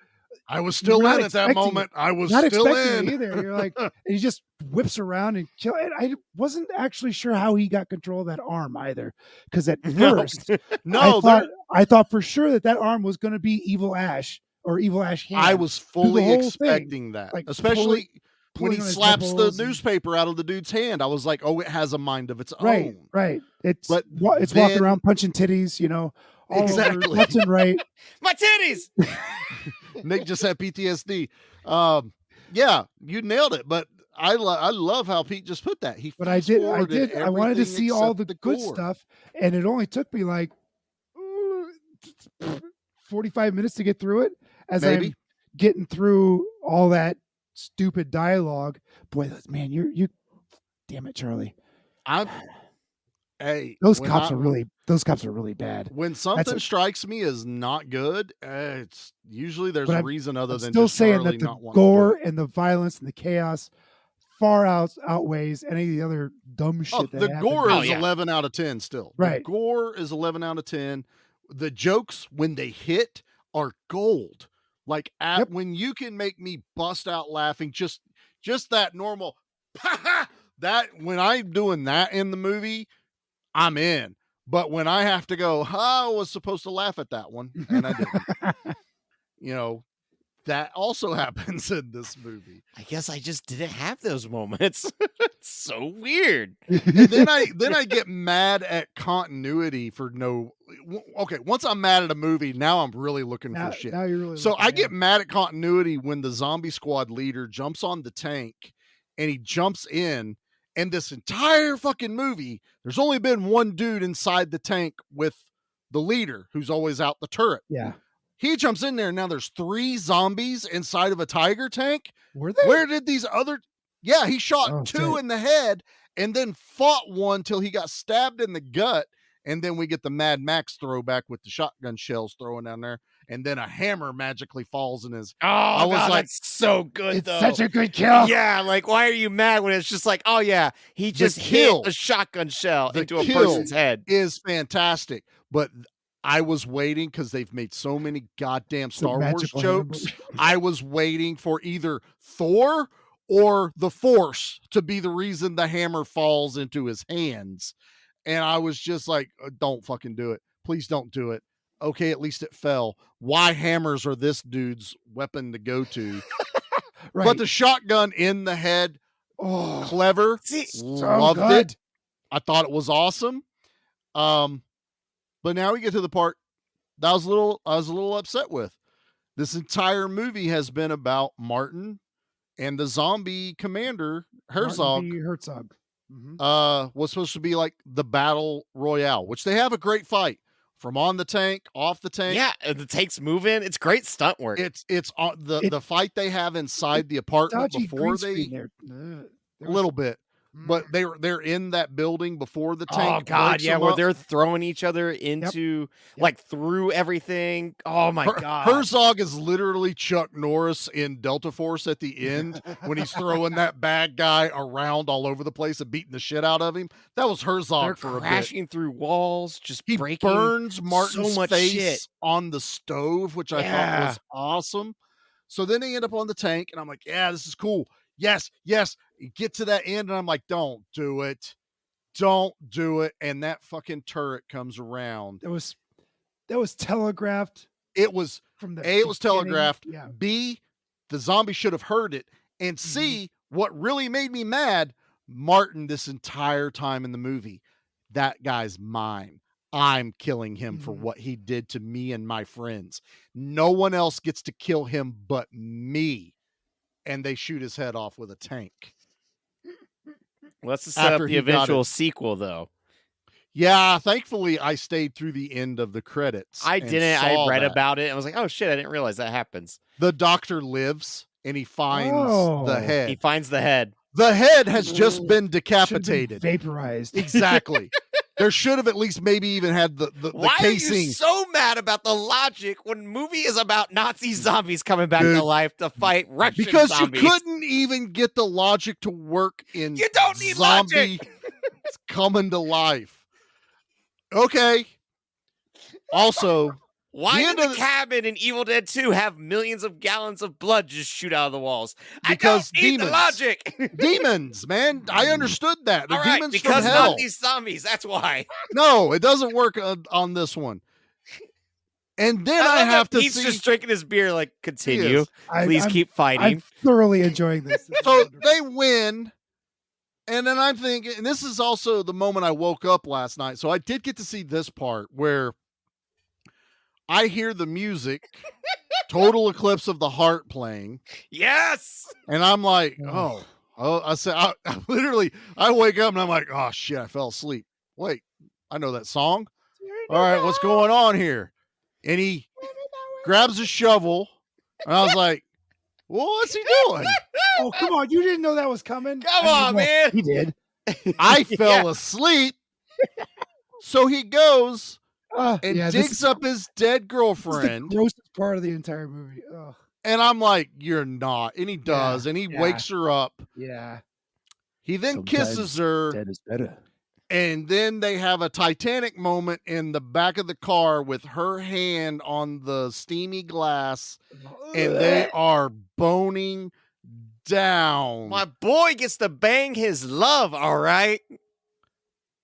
I was still in at that moment. I was still in. Either. You're like, and he just whips around and kill. And I wasn't actually sure how he got control of that arm either, because at first, I thought for sure that arm was going to be Evil Ash or Evil Ash Hand. I was fully expecting that, like, especially when he slaps the newspaper out of the dude's hand. I was like, oh, it has a mind of its own. Right. It's walking around punching titties, all over left and right. My titties. Nick just had PTSD. Yeah, you nailed it. But I love how Pete just put that. But I did. I wanted to see all the good stuff, and it only took me like 45 minutes to get through it. As I'm getting through all that stupid dialogue. Boy, man, you damn it, Charlie. Those cops are really bad. When something strikes me as not good, it's usually there's a reason other than still just saying Charlie that not the wanting gore and the violence and the chaos far outweighs any of the other dumb shit. The gore is 11 out of 10 still. Right. The gore is 11 out of 10. The jokes when they hit are gold. Like when you can make me bust out laughing, just that normal, that when I'm doing that in the movie, I'm in. But when I have to go, I was supposed to laugh at that one, and I didn't. That also happens in this movie. I guess I just didn't have those moments. It's so weird. And then I get mad at continuity for no. Okay, once I'm mad at a movie, now I'm really looking for shit. Now you're really so I get mad at continuity when the zombie squad leader jumps on the tank and he jumps in, and this entire fucking movie, there's only been one dude inside the tank with the leader who's always out the turret. Yeah. He jumps in there, and now there's 3 zombies inside of a tiger tank. Were they? Where did these other... Yeah, he shot 2 in the head and then fought one till he got stabbed in the gut, and then we get the Mad Max throwback with the shotgun shells throwing down there, and then a hammer magically falls in his... Oh, I was like, that's so good, it's though. Such a good kill. Yeah, like, why are you mad when it's just like, oh, yeah, he just hit a shotgun shell into a person's head. Is fantastic, but... I was waiting because they've made so many goddamn Star Wars jokes. I was waiting for either Thor or the Force to be the reason the hammer falls into his hands. And I was just like, don't fucking do it. Please don't do it. Okay, at least it fell. Why hammers are this dude's weapon to go to? Right. But the shotgun in the head, clever. Loved it. I thought it was awesome. But now we get to the part that I was a little upset with. This entire movie has been about Martin and the zombie commander, Herzog. Mm-hmm. Was supposed to be like the battle royale, which they have a great fight from on the tank, off the tank. Yeah, the tank's moving. It's great stunt work. It's on the fight they have inside the apartment before they a little bit. But they're in that building before the tank. Oh God, yeah, where they're throwing each other into like through everything. Oh my God. Herzog is literally Chuck Norris in Delta Force at the end when he's throwing that bad guy around all over the place and beating the shit out of him. That was Herzog for a bit. Crashing through walls, just he breaking. Burns Martin's so much face shit on the stove, which I thought was awesome. So then they end up on the tank, and I'm like, yeah, this is cool. Yes. You get to that end, and I'm like, don't do it. And that fucking turret comes around. That was telegraphed. It was from the it was telegraphed. Yeah. B, the zombie should have heard it. And C, what really made me mad, Martin this entire time in the movie, that guy's mine. I'm killing him for what he did to me and my friends. No one else gets to kill him but me. And they shoot his head off with a tank. Well, that's to set up the eventual sequel, though. Yeah, thankfully, I stayed through the end of the credits. I didn't. I read about it and was like, oh, shit, I didn't realize that happens. The doctor lives, and he finds the head. He finds the head. The head has just been decapitated. Vaporized. Exactly. There should have at least maybe even had the Why casing. are you so mad about the logic when movie is about Nazi zombies coming back Dude, to life to fight Russian because zombies? you couldn't even get the logic to work in You don't need zombie logic. coming to life. Okay. Also, Why the end did of the the- cabin in Evil Dead 2 have millions of gallons of blood just shoot out of the walls? Because I don't need the demons. logic. demons, man. I understood that. They're All right, demons because from hell. not these zombies. That's why. No, it doesn't work on this one. And then I love have that to Pete's see. just drinking his beer. Like, continue. is. Please keep fighting. I'm thoroughly enjoying this. This is So wonderful. they win. And then I'm thinking, and this is also the moment I woke up last night. So I did get to see this part where I hear the music, Total Eclipse of the Heart playing. Yes. And I'm like, oh, I said, I literally, I wake up and I'm like, oh shit, I fell asleep. Wait, I know that song. All right, what's going on here? And he grabs a shovel. And I was like, well, what's he doing? Oh, come on. You didn't know that was coming? Come I mean, on, well, man. He did. I fell asleep. So he goes and yeah, digs up his dead This is girlfriend. the grossest part of the entire movie. Ugh. And I'm like, you're not. And he does. And he yeah. wakes her up. Yeah. He then kisses her. Dead is better. And then they have a Titanic moment in the back of the car with her hand on the steamy glass. And they are boning down. My boy gets to bang his love, all right?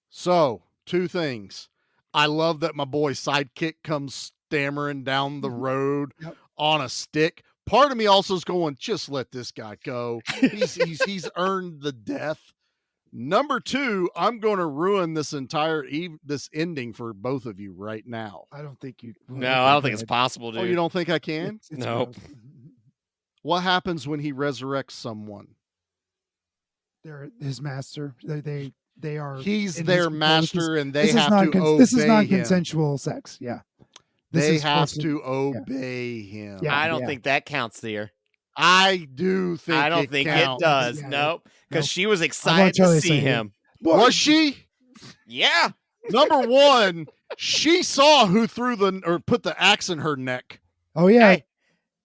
So, two things. I love that my boy sidekick comes stammering down the road on a stick. Part of me also is going, just let this guy go. He's earned the death. Number two, I'm going to ruin this entire this ending for both of you right now. I don't think you. No, I don't think it's possible, dude. Oh, you don't think I can? It's Nope. gross. What happens when he resurrects someone? They're his master. They are. He's in their his- master, and they this is have to obey This is him. non-consensual sex. Yeah. This They is have forced- to obey him. Yeah, I don't think that counts there. I do think I don't think counts. it does. Yeah, nope. Because nope. she was I'm excited to totally see saying it. him. Was she? Yeah. Number one, she saw who threw put the axe in her neck. Oh yeah. Hey,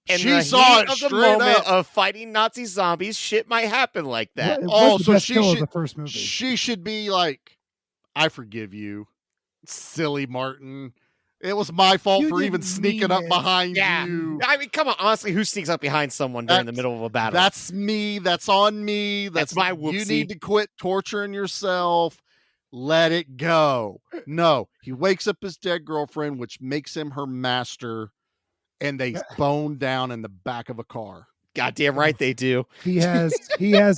in She the saw heat it of the straight moment up. of fighting Nazi zombies, shit might happen like that. It was Oh, the so best she kill of should- the first movie. She should be like, I forgive you, silly Martin. It was my fault You for even didn't sneaking mean up it. behind Yeah. you. I mean, come on. Honestly, who sneaks up behind someone during the That's- middle of a battle? That's me. That's on me. That's my You whoopsie. need to quit torturing yourself. Let it go. No, he wakes up his dead girlfriend, which makes him her master, and they bone down in the back of a car. Goddamn right they do. He has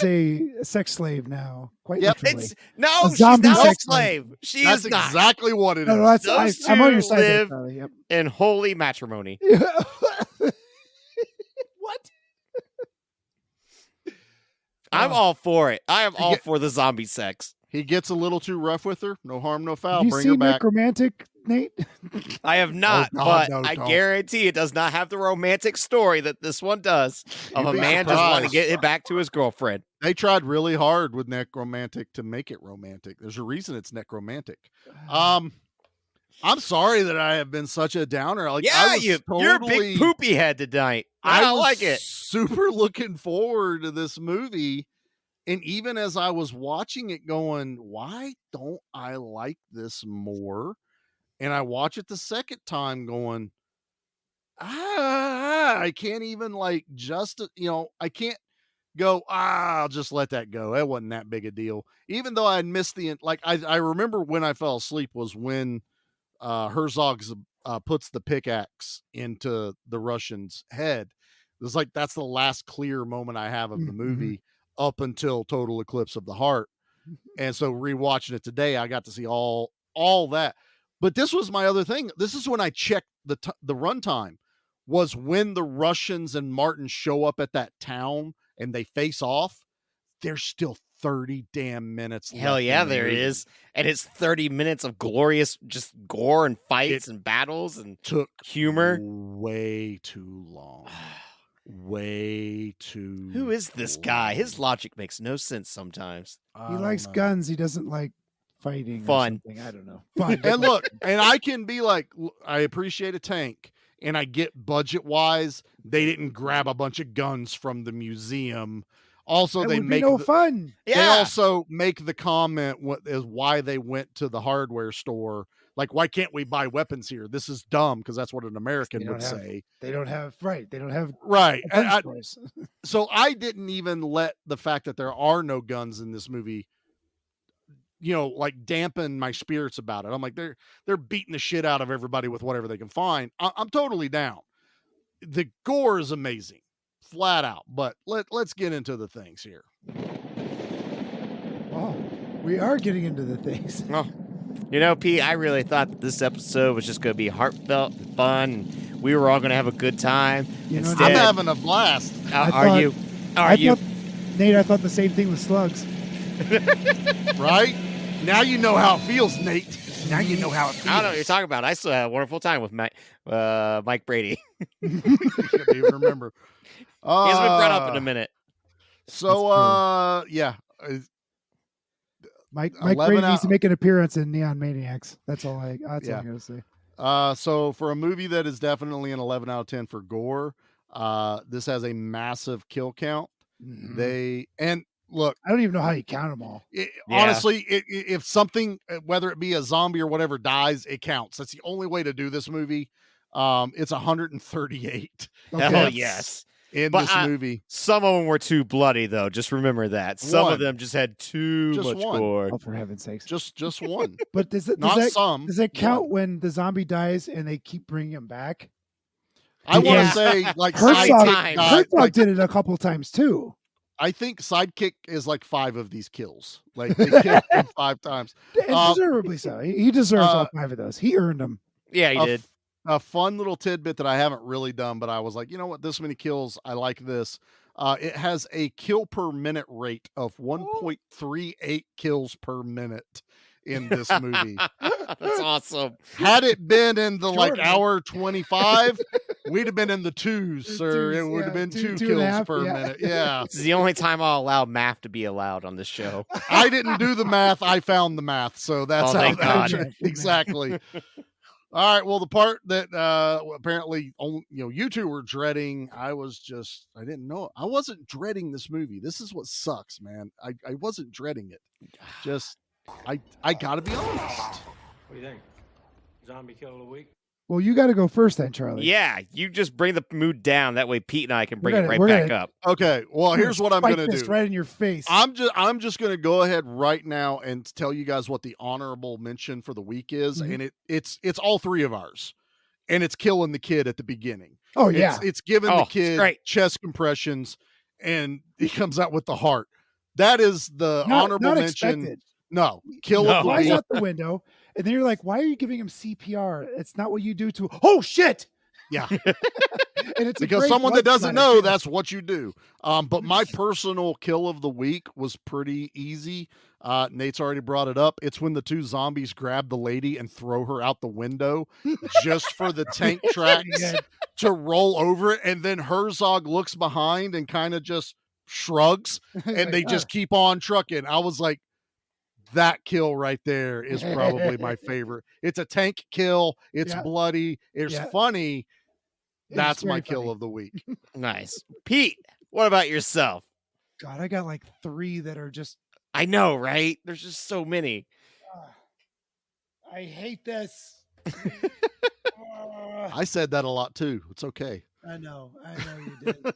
a sex slave now. Quite Yep. literally. It's no, A she's zombie not a sex slave. She That's is not. exactly what it is. No, that's Those I'm on your two side. there, live- Charlie. Yep. In holy matrimony. What? I'm all for it. I am You all get- for the zombie sex. He gets a little too rough with her. No harm, no foul. Have you Bring her seen back. Necromantic, Nate? I have not, God, but no, I don't. guarantee it does not have the romantic story that this one does of You'd a be man just wanting to surprised. get it back to his girlfriend. They tried really hard with necromantic to make it romantic. There's a reason it's necromantic. I'm sorry that I have been such a downer. Like, Yeah, I was you're a totally, big poopy head tonight. I I don't was like it. super looking forward to this movie. And even as I was watching it going, why don't I like this more? And I watch it the second time going, I can't even like I can't go, I'll just let that go. That wasn't that big a deal. Even though I missed I remember when I fell asleep was when Herzog's puts the pickaxe into the Russian's head. It was like, that's the last clear moment I have of the movie up until Total Eclipse of the Heart. And so rewatching it today, I got to see all that. But this was my other thing. This is when I checked the runtime, was when the Russians and Martin show up at that town and they face off. There's still 30 damn minutes. Hell left yeah, in the there movie. is. And it's 30 minutes of glorious just gore and fights and battles and Took humor. way too long. Way too. Who is this guy? His logic makes no sense sometimes. He likes guns. He doesn't like fighting Fun. or something. I don't know. Fun. And look, and I can be like, I appreciate a tank, and I get budget wise, they didn't grab a bunch of guns from the museum. Also, That they would be make no fun. They Yeah. also make the comment what is why they went to the hardware store. Like, why can't we buy weapons here? This is dumb, because that's what an American would say. They don't have right. They don't have Right. defense stores. So I didn't even let the fact that there are no guns in this movie, like dampen my spirits about it. I'm like, they're beating the shit out of everybody with whatever they can find. I'm totally down. The gore is amazing, flat out. But let's get into the things here. Oh, we are getting into the things. Oh, Pete, I really thought that this episode was just going to be heartfelt and fun. And we were all going to have a good time. Instead, I'm having a blast. Are you? Nate, I thought the same thing with slugs. Right? Now you know how it feels, Nate. Now you know how it feels. I don't know what you're talking about. I still had a wonderful time with Mike Brady. I can't even remember. He hasn't been brought up in a minute. So, yeah. Mike Brady needs to make an appearance in Neon Maniacs. That's all I'm going to say. So for a movie that is definitely an 11 out of 10 for gore, this has a massive kill count. Mm-hmm. Look, I don't even know how you count them all. Honestly, if something, whether it be a zombie or whatever, dies, it counts. That's the only way to do this movie. It's 138. Hell yes. In this movie. Some of them were too bloody, though. Just remember that. Some of them just had too much gore. Oh, for heaven's sakes. Just one. But does that count when the zombie dies and they keep bringing him back? I want to say, like, Herzog did it a couple times, too. I think Sidekick is like 5 of these kills. Like, they killed him 5 times. And deservedly so. He deserves all 5 of those. He earned them. Yeah, he did. A fun little tidbit that I haven't really done, but I was like, you know what? This many kills. I like this. It has a kill per minute rate of 1.38 kills per minute in this movie. That's awesome. Had it been in the hour 25, we'd have been in the 2s, sir. It would have been 2 kills per minute. Yeah. This is the only time I'll allow math to be allowed on this show. I didn't do the math. I found the math. So that's how that exactly. All right. Well, the part that apparently you two were dreading, I didn't know. I wasn't dreading this movie. This is what sucks, man. I wasn't dreading it. I gotta be honest. What do you think? Zombie kill of the week? Well, you got to go first then, Charlie. Yeah, you just bring the mood down. That way Pete and I can bring it right back up. Okay, well, here's what I'm going to do. Right in your face. I'm just going to go ahead right now and tell you guys what the honorable mention for the week is, and it's all 3 of ours, and it's killing the kid at the beginning. Oh yeah, it's giving the kid chest compressions, and he comes out with the heart. That is the honorable mention. Expected. No, kill him. Flies out the window. And then you're like, why are you giving him CPR? It's not what you do to, oh shit. Yeah. And it's because someone that doesn't know, that's what you do. But my personal kill of the week was pretty easy. Nate's already brought it up. It's when the 2 zombies grab the lady and throw her out the window just for the tank tracks to roll over it. And then Herzog looks behind and kind of just shrugs and they just keep on trucking. I was like, that kill right there is probably my favorite. It's a tank kill. It's bloody. It's funny. That's my kill of the week. Nice. Pete, what about yourself? God, I got like 3 that are just. I know, right? There's just so many. I hate this. I said that a lot too. It's okay. I know you did.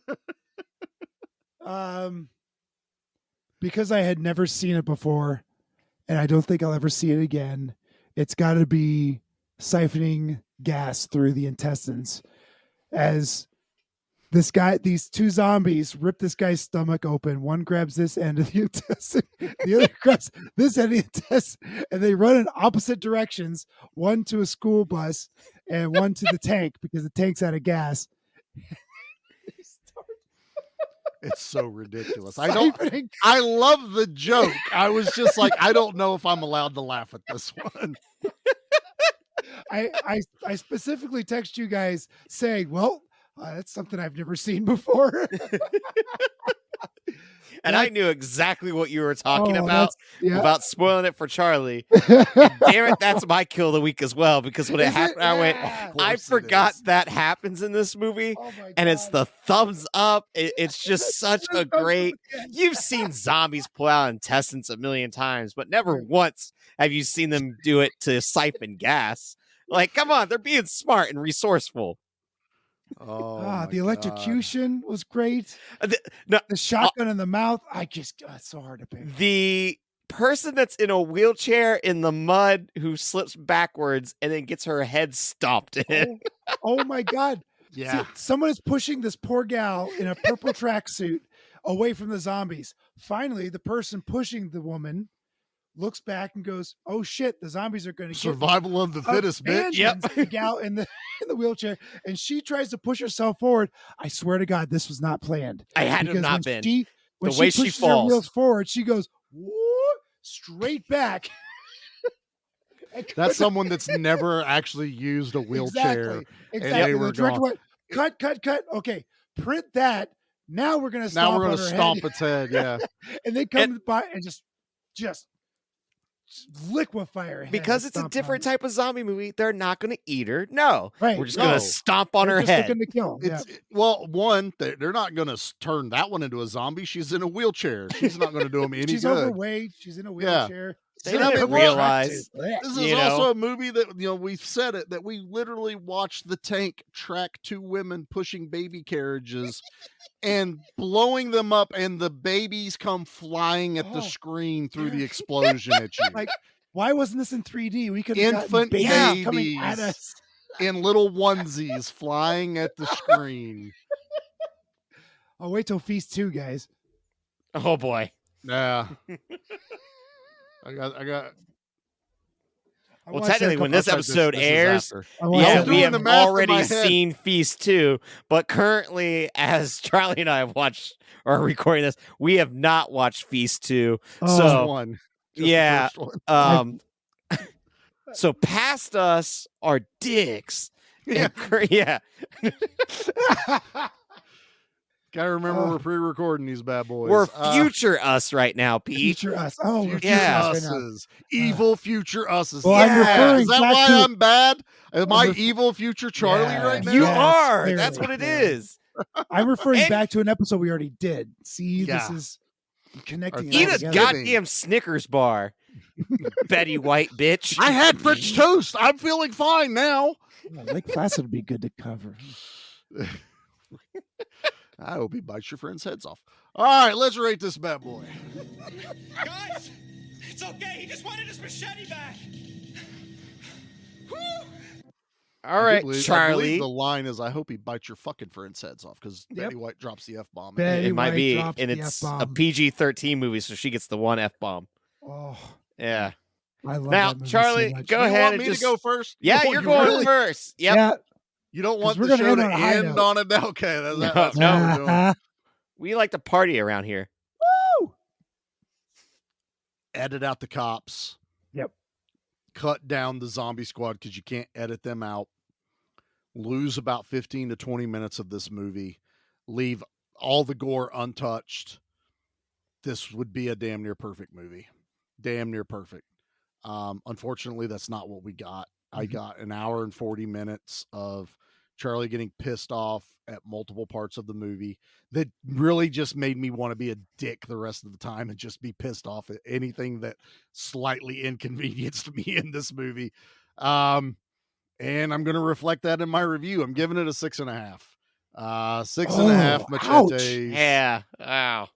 Because I had never seen it before. And I don't think I'll ever see it again. It's got to be siphoning gas through the intestines as these 2 zombies rip this guy's stomach open. One grabs this end of the intestine, the other grabs this end of the intestine, and they run in opposite directions, one to a school bus and one to the tank because the tank's out of gas. It's so ridiculous. I love the joke. I was just like, I don't know if I'm allowed to laugh at this one. I specifically text you guys saying, well, that's something I've never seen before. and I knew exactly what you were talking about yeah. about spoiling it for Charlie. And damn it, that's my kill of the week as well, because when it Is it? happened, I went, Yeah. Of I course it forgot is. that happens in this movie, Oh my and it's God. the thumbs up. It's just such a great. You've seen zombies pull out intestines a million times, but never Right. once have you seen them do it to siphon gas. Like, come on, they're being smart and resourceful. Oh, The electrocution was great. No, The shotgun in the mouth. It's so hard to pick. the person that's in a wheelchair in the mud who slips backwards and then gets her head stomped in. Oh my God. Yeah. See, someone is pushing this poor gal in a purple tracksuit away from the zombies. Finally, the person pushing the woman looks back and goes, "Oh shit, the zombies are going to get me." Survival of the fittest, bitch. Abandons the gal in the wheelchair, and she tries to push herself forward. I swear to God, this was not planned. I had to have Because not when been. when The way she she pushes her falls. wheels forward, she goes whoop, straight back. That's someone that's never actually used a wheelchair. Exactly. And they were The director gone. went, cut. Okay, print that. Now we're gonna Now stomp we're on gonna her stomp head. its head. Yeah. And they come by and just liquefy her head. Because it's a different type of zombie movie, they're not going to eat her. No. Right. We're just going No. to stomp on They're her just head. looking to kill. Yeah. Well, one, they're not going to turn that one into a zombie. She's in a wheelchair. She's not going to do them any She's good. overweight. She's in a wheelchair. They I didn't mean, realize. This you is know? also a movie that, we've said it, that we literally watched the tank track two women pushing baby carriages and blowing them up, and the babies come flying at the screen through the explosion at you. Like, why wasn't this in 3D? We could have Infant gotten babies coming at babies us. in little onesies flying at the screen. I'll wait till Feast 2, guys. Oh, boy. Yeah. I got. Well, technically, when this episode airs, Oh, yeah, we have the math in already my head. seen Feast 2, but currently, as Charlie and I have watched or are recording this, we have not watched Feast 2. Oh. So, one. Just the yeah. first one. So past us are dicks. Yeah. Yeah. Gotta remember we're pre-recording these bad boys. We're future us right now, Pete. Future us. Oh, future yeah. us's. Evil future us's. Well, I'm referring Is that back why to- I'm bad? Am I evil future Charlie Yeah. right now? You Yes, are. clearly. That's what it is. I'm referring And- back to an episode we already did. See, Yeah. this is connecting. Our it all Eat a together. goddamn Snickers bar, Betty White bitch. I had French toast. I'm feeling fine now. Yeah, Lake Placid would be good to cover. I hope he bites your friends' heads off. All right, let's rate this bad boy. Guys, it's okay. He just wanted his machete back. Woo! All right, I believe Charlie. the line is, I hope he bites your fucking friends' heads off, because Yep. Betty White drops the F-bomb. Betty It might White be, drops and the it's F-bomb. a PG-13 movie, so she gets the one F-bomb. Oh, Yeah. I love Now, that movie Charlie, so much. go You ahead want and me just to go first? Yeah, Oh, you're you going really? first. Yep. Yeah. You don't want we're the gonna show end to on a high end note. on it? Okay, that's No, what no. we're doing. We like to party around here. Woo! Edit out the cops. Yep. Cut down the zombie squad because you can't edit them out. Lose about 15 to 20 minutes of this movie. Leave all the gore untouched. This would be a damn near perfect movie. Damn near perfect. Unfortunately, that's not what we got. I got an hour and 40 minutes of Charlie getting pissed off at multiple parts of the movie that really just made me want to be a dick the rest of the time and just be pissed off at anything that slightly inconvenienced me in this movie. And I'm going to reflect that in my review. I'm giving it a 6.5. 6.5 machetes. Yeah. Wow.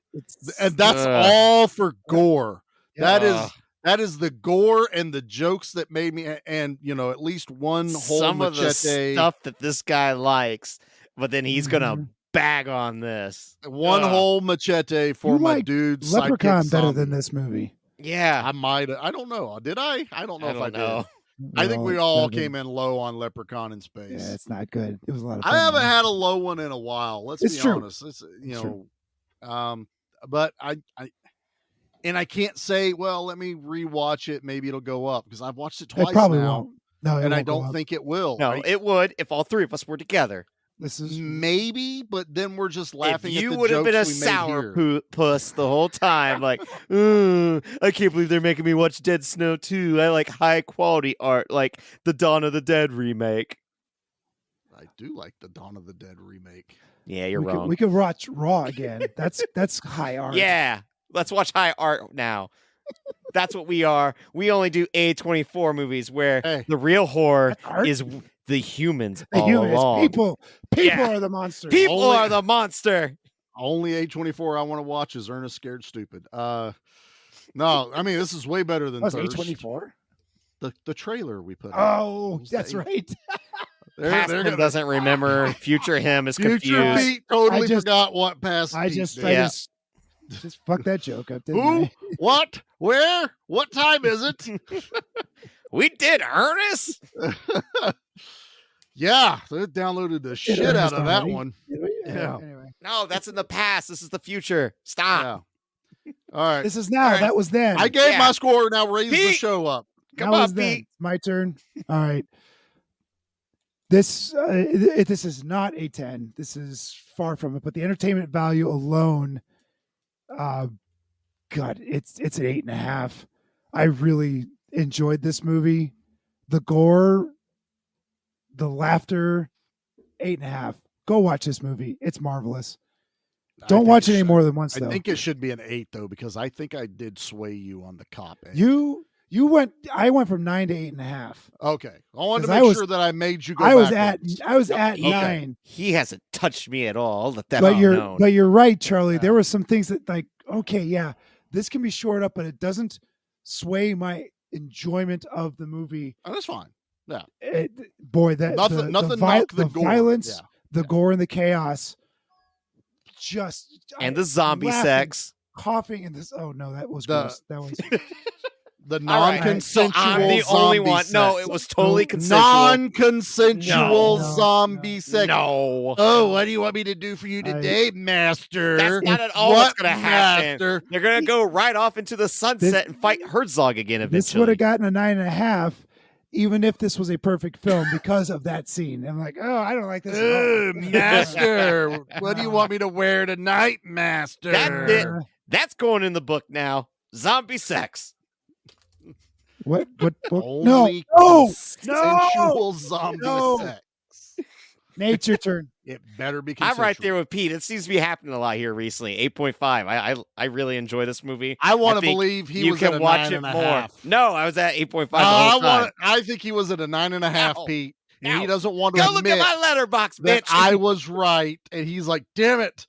And that's all for gore. Yeah. That is the gore and the jokes that made me, and at least one whole Some of the machete. stuff that this guy likes, but then he's gonna bag on this. One whole machete for You my like dude's Leprechaun sidekick better zombie. than this movie. Yeah. I might. I don't know. Did I? I don't know if I know. did. I think we all 7. came in low on Leprechaun in space. Yeah, it's not good. It was a lot of fun. I haven't though. had a low one in a while. Let's It's be true. honest. It's true. But I can't say, well, let me rewatch it. Maybe it'll go up because I've watched it twice It probably now, won't. No, it and I won't go don't up. think it will. No, it would if all three of us were together. This is maybe, but then we're just laughing If you at the would have jokes been a we sour made here. puss the whole time, like, I can't believe they're making me watch Dead Snow 2. I like high quality art, like the Dawn of the Dead remake. I do like the Dawn of the Dead remake. Yeah, you're wrong. We could watch Raw again. That's high art. Yeah, let's watch high art now. That's what we are. We only do A24 movies where the real horror is the humans all along. People are the monster. People are the monster. Only A24 I want to watch is Ernest Scared Stupid. No, I mean this is way better than That's Thirst. A24. The trailer we put. Oh, that's right. Past him doesn't remember. Future him is confused. Future Pete totally forgot what past. I Pete just fuck that joke up. Didn't Who? I? What? Where? What time is it? We did, Ernest. Yeah, they downloaded the shit out of that one. Yeah. Anyway, No, that's in the past. This is the future. Stop. Yeah. All right. this is now. All right. That was then. I gave Yeah. my score. Now raise the Pete! show up. Come That on, was then. Pete. My turn. All right. This this is not a 10. This is far from it. But the entertainment value alone, God, it's an 8.5. I really enjoyed this movie. The gore, the laughter, 8.5. Go watch this movie. It's marvelous. Don't watch it any more than once, though. I think it should be an 8 though, because I think I did sway you on the cop end. I went from 9 to 8.5. Okay. I wanted to 'Cause make sure that I made you go I was backwards. at Okay. 9. He hasn't touched me at all. I'll let that But be known. you're right, Charlie. There were some things that like, okay, yeah, this can be shored up, but it doesn't sway my enjoyment of the movie. Oh, that's fine. Yeah. Nothing knock the gore. violence, Yeah. the gore and the chaos, and the zombie laughing, sex. coughing, and this. Oh no, that was The- gross. That was The All right. non-consensual So I'm the only zombie one. No, sex. it was totally consensual. Non-consensual No. zombie sex. No. Oh, what do you want me to do for you today, master? That's not at all what's going to happen. Master? They're going to go right off into the sunset and fight Herzog again eventually. this would have gotten a 9.5, even if this was a perfect film because of that scene. I'm like, oh, I don't like this. at all. Oh, master. What do you want me to wear tonight, master? That's it. That's going in the book now. Zombie sex. What book? Only No, consensual zombie no. sex. Nate's your turn. It better be I'm consensual. right there with Pete. It seems to be happening a lot here recently. 8.5. I really enjoy this movie. I want to think believe he you was can at a watch it 9.5. more. No, I was at 8.5 the whole time. I think he was at a 9.5, Ow. Pete. And he Ow. doesn't want to Go look admit at my letterbox, that bitch. I was right. And he's like, damn it.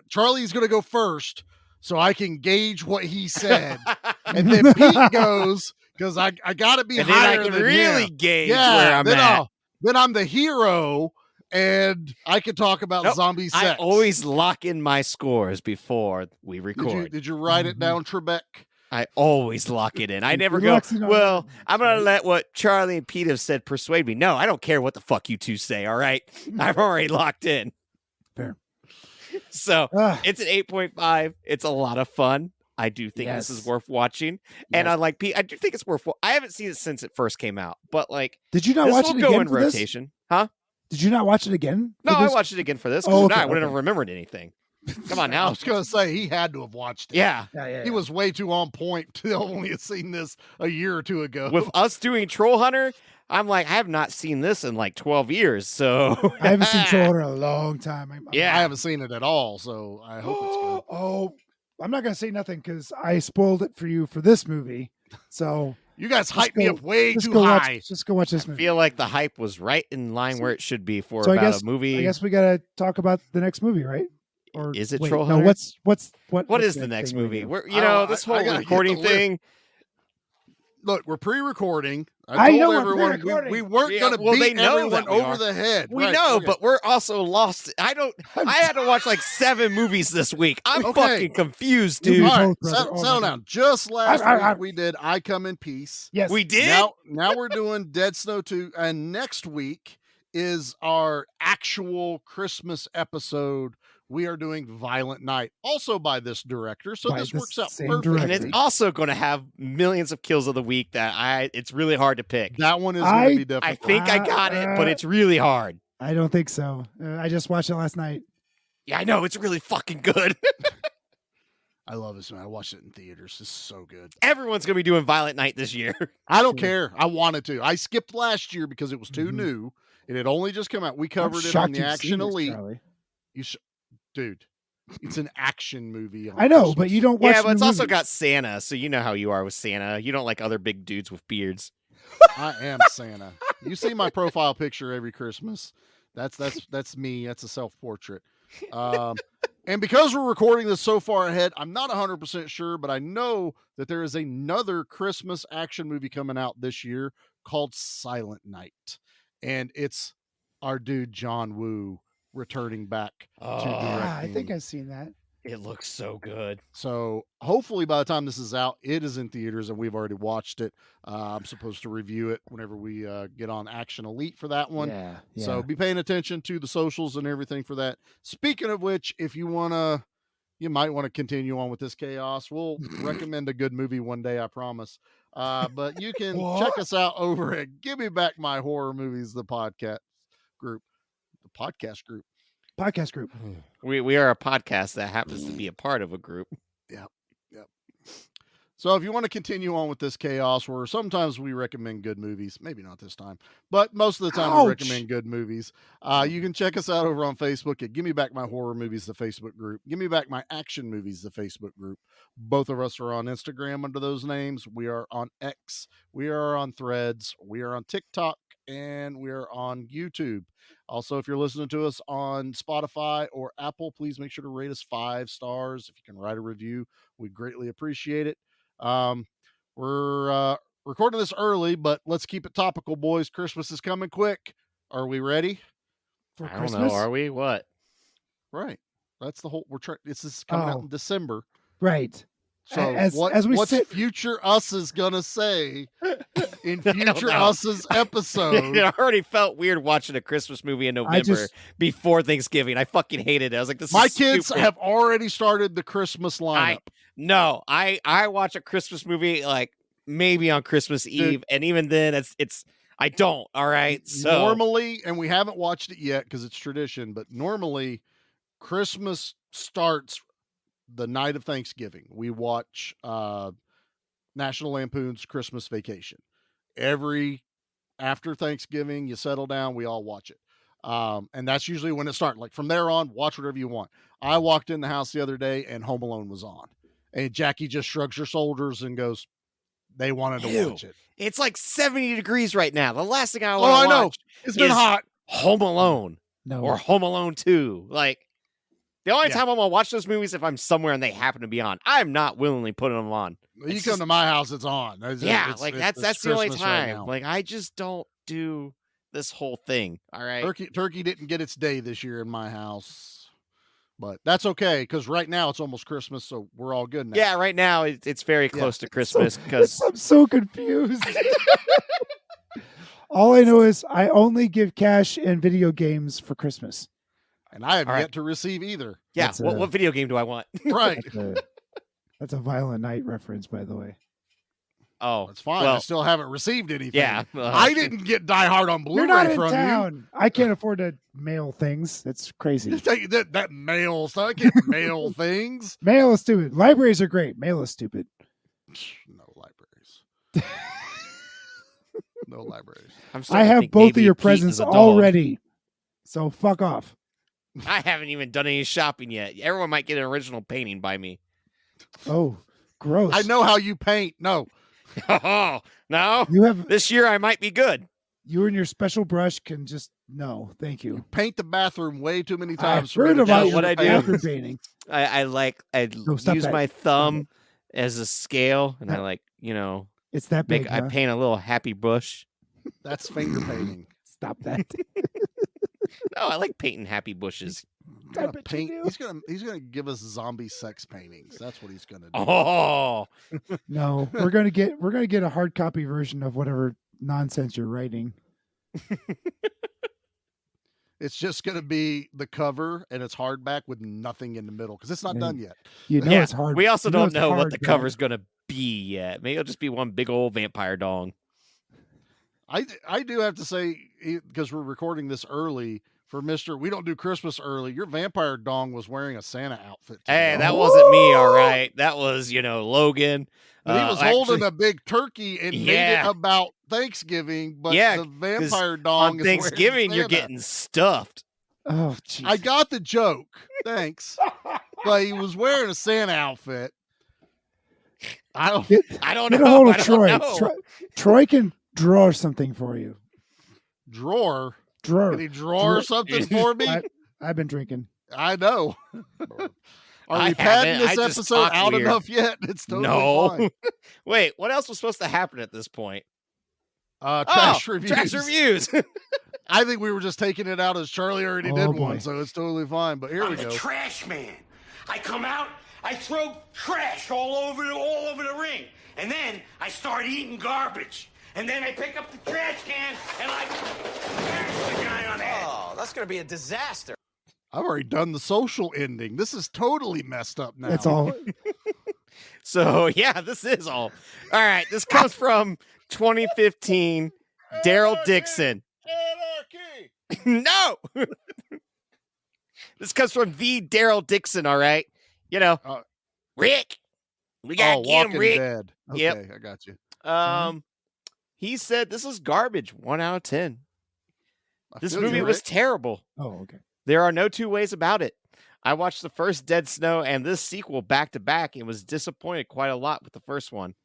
Charlie's going to go first so I can gauge what he said. And then Pete goes, because I got to be and then I higher can than really him. gauge where I'm at. Then I'm the hero, and I can talk about Nope. zombie sex. I always lock in my scores before we record. Did you write it down, Trebek? I always lock it in. I never He go, locks it on well, everything. I'm going to let what Charlie and Pete have said persuade me. No, I don't care what the fuck you two say, all right? I'm already locked in. Fair. So Ah, it's an 8.5. It's a lot of fun. I do think this is Yes. worth watching. And Yes. I like Pete. I do think it's worth I haven't seen it since it first came out, but like did you not this watch will it go again in for this? rotation. Huh? Did you not watch it again? No, for I this? watched it again for this Oh, because okay, I wouldn't have okay. remembered anything. Come on I now. was going to say he had to have watched it. Yeah. Yeah. He was way too on point to only have seen this a year or two ago. With us doing Troll Hunter, I'm like, I have not seen this in like 12 years. So I haven't seen Troll Hunter in a long time. Yeah. I haven't seen it at all, so I hope it's good. Oh, I'm not gonna say nothing because I spoiled it for you for this movie. So You guys Just hyped me go- up way just too go high. watch. Just go watch this I movie. feel like the hype was right in line where it should be for So I about guess- a movie. I guess we gotta talk about the next movie, right? Or Is it wait, Troll no, Hunter? What What is what's the next thing we're movie? doing? We're, I don't- this I whole gotta get recording the list. thing. Look, we're pre-recording. I told know we're everyone pre-recording. we weren't Yeah, going to well, they beat know everyone that we over are. the head. We Right, know, okay. but we're also lost. I had to watch like 7 movies this week. I'm Okay. fucking confused, You dude. both, All right, brother. Oh my settle God. down. Just last I- week we did I Come in Peace. Yes. We did. Now we're doing Dead Snow 2, and next week is our actual Christmas episode. We are doing Violent Night, also by this director. So By this the works out same perfectly. director. And it's also going to have millions of kills of the week that it's really hard to pick. That one is going to be difficult. I think I got it, but it's really hard. I don't think so. I just watched it last night. Yeah, I know. It's really fucking good. I love this, man. I watched it in theaters. This is so good. Everyone's going to be doing Violent Night this year. I don't care. I wanted to. I skipped last year because it was too new. It had only just come out. We covered it on the Action Elite. Dude, it's an action movie. I know, but you don't watch. Yeah, but it's also got Santa, so you know how you are with Santa. You don't like other big dudes with beards. I am Santa. You see my profile picture every Christmas. That's me. That's a self-portrait. And because we're recording this so far ahead, I'm not 100% sure, but I know that there is another Christmas action movie coming out this year called Silent Night. And it's our dude John Woo returning back to directing. Yeah, I think I've seen that. It looks so good. So hopefully by the time this is out, it is in theaters and we've already watched it. I'm supposed to review it whenever we get on Action Elite for that one. Yeah. So be paying attention to the socials and everything for that. Speaking of which, if you might want to continue on with this chaos. We'll recommend a good movie one day, I promise. But you can check us out over at Give Me Back My Horror Movies, the podcast group. Podcast group. We are a podcast that happens to be a part of a group. Yep. So if you want to continue on with this chaos where sometimes we recommend good movies, maybe not this time, but most of the time we recommend good movies, you can check us out over on Facebook at Give Me Back My Horror Movies, the Facebook group. Give Me Back My Action Movies, the Facebook group. Both of us are on Instagram under those names. We are on X. We are on Threads. We are on TikTok. And we're on YouTube. Also, if you're listening to us on Spotify or Apple, please make sure to rate us 5 stars. If you can write a review, we'd greatly appreciate it. We're recording this early, but let's keep it topical, boys. Christmas is coming quick. Are we ready for I Christmas? don't know. Are we? What? Right. That's the whole. This is coming out in December. Right. So what's future us is gonna say in future us's episode? It already felt weird watching a Christmas movie in November before Thanksgiving. I fucking hated it. I was like, my kids have already started the Christmas lineup. I watch a Christmas movie like maybe on Christmas Eve, and even then it's I don't. All right. So normally, and we haven't watched it yet because it's tradition, but normally Christmas starts the night of Thanksgiving. We watch National Lampoon's Christmas Vacation. After Thanksgiving, you settle down, we all watch it. And that's usually when it starts. Like from there on, watch whatever you want. I walked in the house the other day and Home Alone was on. And Jackie just shrugs her shoulders and goes, they wanted to watch it. It's like 70 degrees right now. The last thing I want to watch know. It's been hot. Home Alone. No. Or Home Alone 2. Like, the only time I'm going to watch those movies if I'm somewhere and they happen to be on. I'm not willingly putting them on. You come to my house, it's on. That's the only time. Like, I just don't do this whole thing. All right. Turkey didn't get its day this year in my house. But that's okay, because right now it's almost Christmas, so we're all good now. Yeah, right now it's very close to Christmas. Because I'm so confused. All I know is I only give cash and video games for Christmas. And I have yet to receive either. Yeah, what video game do I want? Right. That's a Violent Night reference, by the way. Oh, that's fine. Well, I still haven't received anything. Yeah. I didn't get Die Hard on Blu-ray You're not in from town. I can't afford to mail things. That's crazy. that mail stuff. I can't mail things. Mail is stupid. Libraries are great. Mail is stupid. No libraries. No libraries. I have both of your presents already. So fuck off. I haven't even done any shopping yet. Everyone might get an original painting by me. Oh, gross. I know how you paint. No. Oh, no. You have this year I might be good. You and your special brush can just no, thank you. Paint the bathroom way too many times. I've heard about what I do. Bathroom painting. I use my thumb as a scale, and I it's that big. I paint a little happy bush. That's finger painting. Stop that. No, I like painting happy bushes. He's gonna give us zombie sex paintings. That's what he's gonna do. Oh no, we're gonna get a hard copy version of whatever nonsense you're writing. It's just gonna be the cover and it's hardback with nothing in the middle because it's not done yet. It's hard. We also don't know what the cover's gonna be yet. Maybe it'll just be one big old vampire dong. I do have to say, because we're recording this early for Mr. We don't do Christmas early. Your vampire dong was wearing a Santa outfit today. Hey, that wasn't me, all right. That was, Logan. But he was holding a big turkey and made it about Thanksgiving, but the vampire dong on Thanksgiving you're getting stuffed. Oh, jeez. I got the joke. Thanks. But he was wearing a Santa outfit. I don't know. Get a hold of I don't Troy. know. Troy can draw something for you. Drawer. Drawer. Can he draw something for me? I've been drinking. I know. Are I we padding haven't. I this just episode talk out weird. enough yet? It's totally fine. Wait, what else was supposed to happen at this point? Trash reviews. Trash reviews. I think we were just taking it out as Charlie already did one, so it's totally fine. But here I'm we go. the trash man. I come out, I throw trash all over the ring, and then I start eating garbage. And then I pick up the trash can and I smash the guy on the head. Oh, that's going to be a disaster. I've already done the social ending. This is totally messed up now. That's all. So, yeah, this is all. All right, this comes from 2015, Daryl Dixon. No! This comes from the Daryl Dixon, all right? Rick. We got to get him, Walking Rick. Dead. Okay, Yep. I got you. He said this is garbage. 1 out of 10. This feel movie you, was Rick. terrible. Oh, okay. There are no two ways about it. I watched the first Dead Snow and this sequel back to back and was disappointed quite a lot with the first one.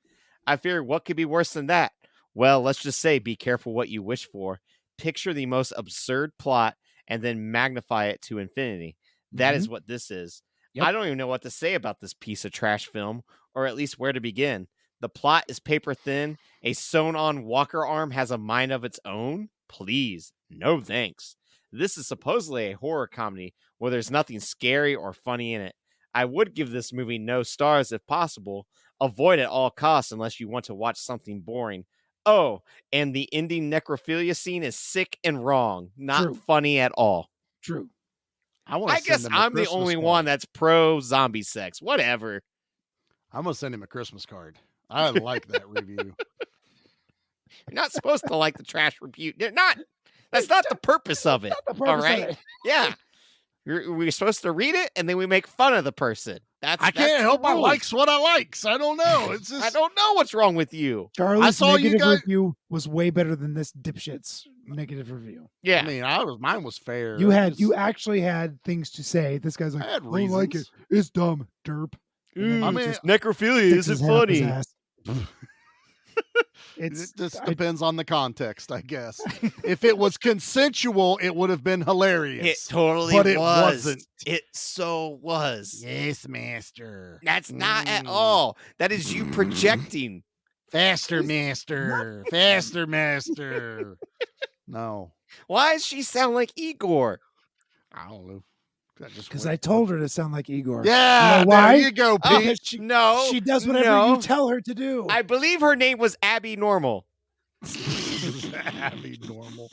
I figured what could be worse than that? Well, let's just say be careful what you wish for. Picture the most absurd plot and then magnify it to infinity. That is what this is. Yep. I don't even know what to say about this piece of trash film, or at least where to begin. The plot is paper thin. A sewn-on walker arm has a mind of its own? Please, no thanks. This is supposedly a horror comedy where there's nothing scary or funny in it. I would give this movie no stars if possible. Avoid at all costs unless you want to watch something boring. Oh, and the ending necrophilia scene is sick and wrong. Not True. funny at all. True. I guess I'm the only one that's pro zombie sex. Whatever. I'm going to send him a Christmas card. I like that review. You're not supposed to like the trash review. That's not the purpose of it. All right. Yeah. We're supposed to read it and then we make fun of the person. I can't help my likes what I likes. I don't know. It's just I don't know what's wrong with you. Charlie's saw you negative guys- review was way better than this dipshit's negative review. Yeah. I mean, mine was fair. You actually had things to say. This guy's like, I had I don't like it. reasons. It's dumb, derp. And then I he mean, just necrophilia sticks isn't his hand up his funny. ass. It just depends on the context, I guess. If it was consensual, it would have been hilarious. It totally but it was. wasn't. It so was. Yes, master. That's not at all. That is you projecting. Faster, master. Faster, master. No, Why does she sound like Igor? I don't know. Because I told her to sound like Igor. Yeah, You know why? there you go, Pete. No. She does whatever you tell her to do. I believe her name was Abby Normal. Abby Normal.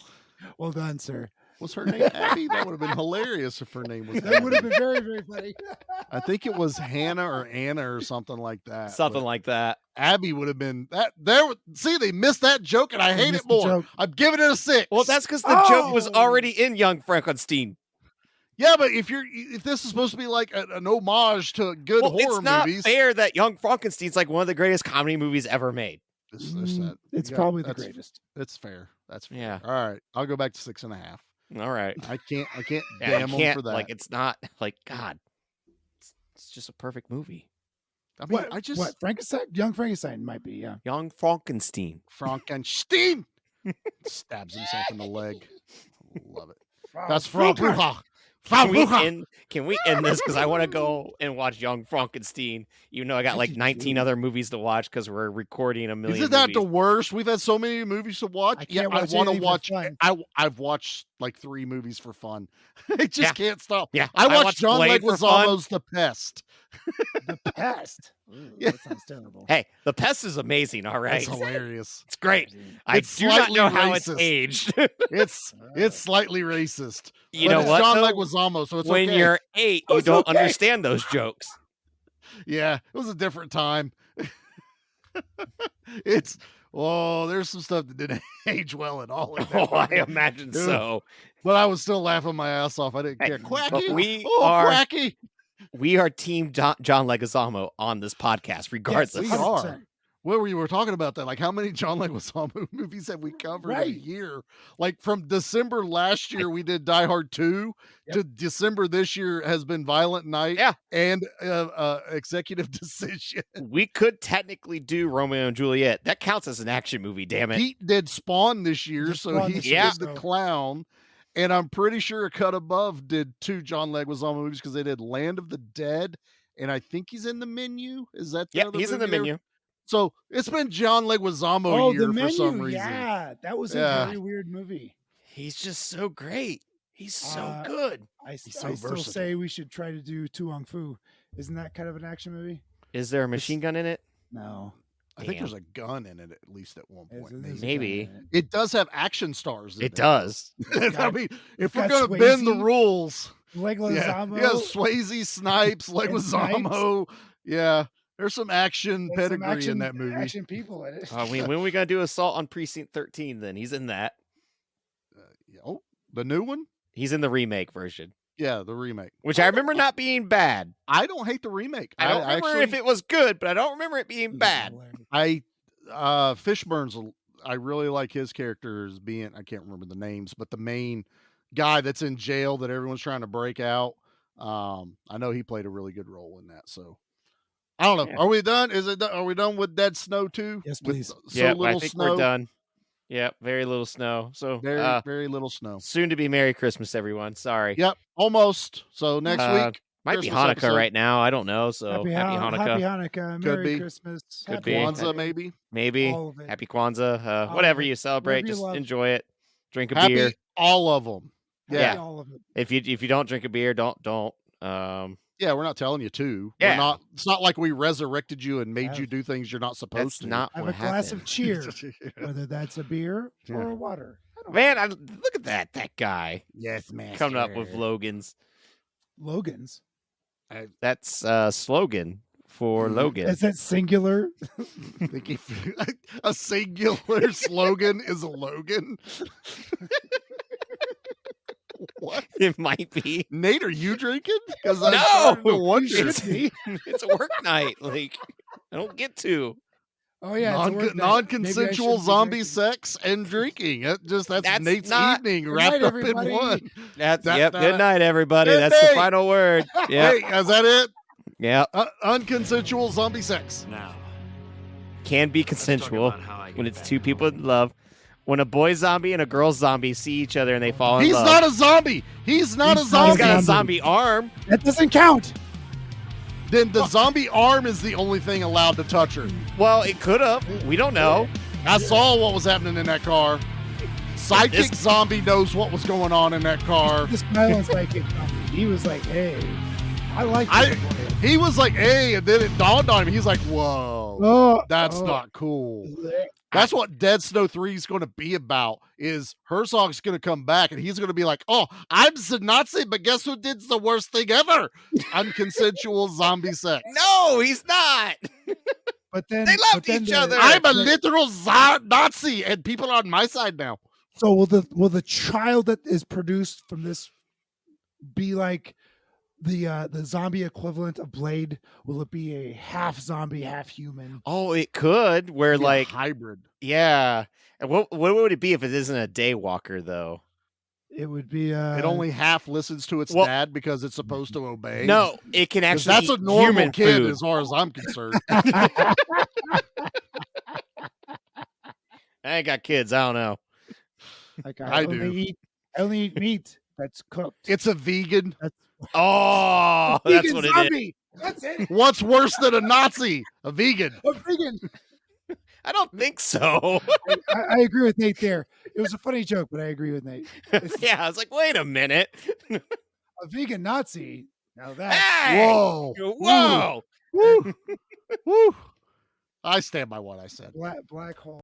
Well done, sir. Was her name Abby? That would have been hilarious if her name was That would have been very, very funny. I think it was Hannah or Anna or something like that. Something but like that. Abby would have been that. See, they missed that joke, and I hate it missed the more. joke. I'm giving it a 6. Well, that's because the joke was already in Young Frankenstein. Yeah, but if this is supposed to be like an homage to good horror it's not movies, fair that Young Frankenstein's like one of the greatest comedy movies ever made. It's probably the greatest. It's fair. That's fair. Yeah. All right, I'll go back to 6.5. All right. I can't Yeah, damn them for that. Like, it's not like God. It's just a perfect movie. I mean, What Frankenstein? Young Frankenstein might be. Yeah. Young Frankenstein. Frankenstein stabs himself in the leg. Love it. Frau That's Frau Brucker. Brucker. Can we end this? Because I want to go and watch Young Frankenstein. You know, I got like 19 other movies to watch because we're recording a million. Isn't that the movies. worst? We've had so many movies to watch. I can't watch want to anything for watch. fun. I've watched like 3 movies for fun. I just can't stop. Yeah, I watched watched John Blade for fun. Leguizamo's The Pest. The Pest. Ooh, Yeah. That sounds terrible. Hey, The Pest is amazing. All right, That's hilarious. it's great. I It's do not slightly know how it's racist. aged. It's slightly racist. You but know it's what, John though? Leguizamo, so it's when okay. you're 8, you It's don't okay. understand those jokes. Yeah, it was a different time. It's Oh, there's some stuff that didn't age well at all. In Oh, that I movie. imagine Dude. so. But I was still laughing my ass off. I didn't Hey, care. but Quacky. we Oh, are- Quacky. We are Team John Leguizamo on this podcast, regardless. We are. Well, we were talking about that. Like, how many John Leguizamo movies have we covered in a year? Like, from December last year, we did Die Hard 2 to December this year has been Violent Night and Executive Decision. We could technically do Romeo and Juliet. That counts as an action movie, damn it. Pete did Spawn this year, so he did The Clown. And I'm pretty sure A Cut Above did 2 John Leguizamo movies because they did Land of the Dead, and I think he's in The Menu. Is that the other he's in The movie Menu. So it's been John Leguizamo year The Menu, for some reason. Yeah, that was a very weird movie. He's just so great. He's so good. I still say we should try to do Tu Wong Fu. Isn't that kind of an action movie? Is there a machine gun in it? No. I think there's a gun in it at least at one point. Maybe. It does have action stars in it. It does. I mean, if we're got going to bend the Swayze, rules. Leguizamo. Yeah, Swayze, Snipes, Leguizamo. Yeah. There's some action pedigree in that movie. Action people in it. When are we going to do Assault on Precinct 13 then? He's in that. Oh, the new one? He's in the remake version. Yeah, the remake. Which I remember not being bad. I don't hate the remake. I don't remember if it was good, but I don't remember it being bad. Fishburne's, I really like his character as being, I can't remember the names, but the main guy that's in jail that everyone's trying to break out. I know he played a really good role in that. So I don't know. Yeah. Are we done? Are we done with Dead Snow 2? Yes, please. Yeah, I think we're done. Yeah, very little snow. So very little snow. Soon to be Merry Christmas, everyone. Sorry. Yep, almost. So next week might Christmas be Hanukkah episode. right now. I don't know. So happy Hanukkah. Happy Hanukkah. Merry Christmas. Could be Kwanzaa, maybe. Maybe. All of it. Happy Kwanzaa. Whatever you celebrate, just enjoy it. Drink a beer. All of them. Yeah. All of it. If you don't drink a beer, don't. Yeah, we're not telling you to. Yeah. It's not like we resurrected you and made you do things you're not supposed to. Not have what a glass happened. of cheer, whether that's a beer or a water. Man, look at that guy. Yes, man. Coming up with Logan's. That's slogan for Logan. Is that singular? A singular slogan is a Logan. What? It might be. Nate, are you drinking? Because no, it's a work night. Like I don't get to. Oh yeah, non-consensual zombie sex and drinking. That's Nate's evening wrapped up in one. Good night, everybody. That's the final word. Yeah, hey, is that it? Yeah. Unconsensual zombie sex. Now, can be consensual when it's two people in love. When a boy zombie and a girl zombie see each other and they fall in love. He's not a zombie. He's not a zombie. He's got a zombie arm. That doesn't count. Then the zombie arm is the only thing allowed to touch her. Well, it could have. We don't know. I saw what was happening in that car. Psychic zombie knows what was going on in that car. This violent psychic zombie. He was like, "Hey, I like." He was like, "Hey," and then it dawned on him. He's like, "Whoa, that's not cool." That's what Dead Snow 3 is going to be about, is Herzog's going to come back and he's going to be like, "Oh, I'm the Nazi, but guess who did the worst thing ever? Unconsensual zombie sex." No, he's not. But then they loved each other. I'm a literal Nazi and people are on my side now. So will the child that is produced from this be like the zombie equivalent of Blade? Will it be a half zombie, half human? Oh, it could. Where like hybrid. Yeah. And what would it be if it isn't a daywalker though? It would be. It only half listens to its dad because it's supposed to obey. No, it can actually. That's a normal human kid, food. as far as I'm concerned. I ain't got kids. I don't know. Like I only eat meat that's cooked. It's a vegan. Oh, that's vegan what it zombie. That's it. What's worse than a Nazi? A vegan. A vegan. I don't think so. I agree with Nate there. It was a funny joke, but I agree with Nate. Yeah, I was like, wait a minute. A vegan Nazi. Now that. Hey! Whoa. Woo. Woo. I stand by what I said. Black hole.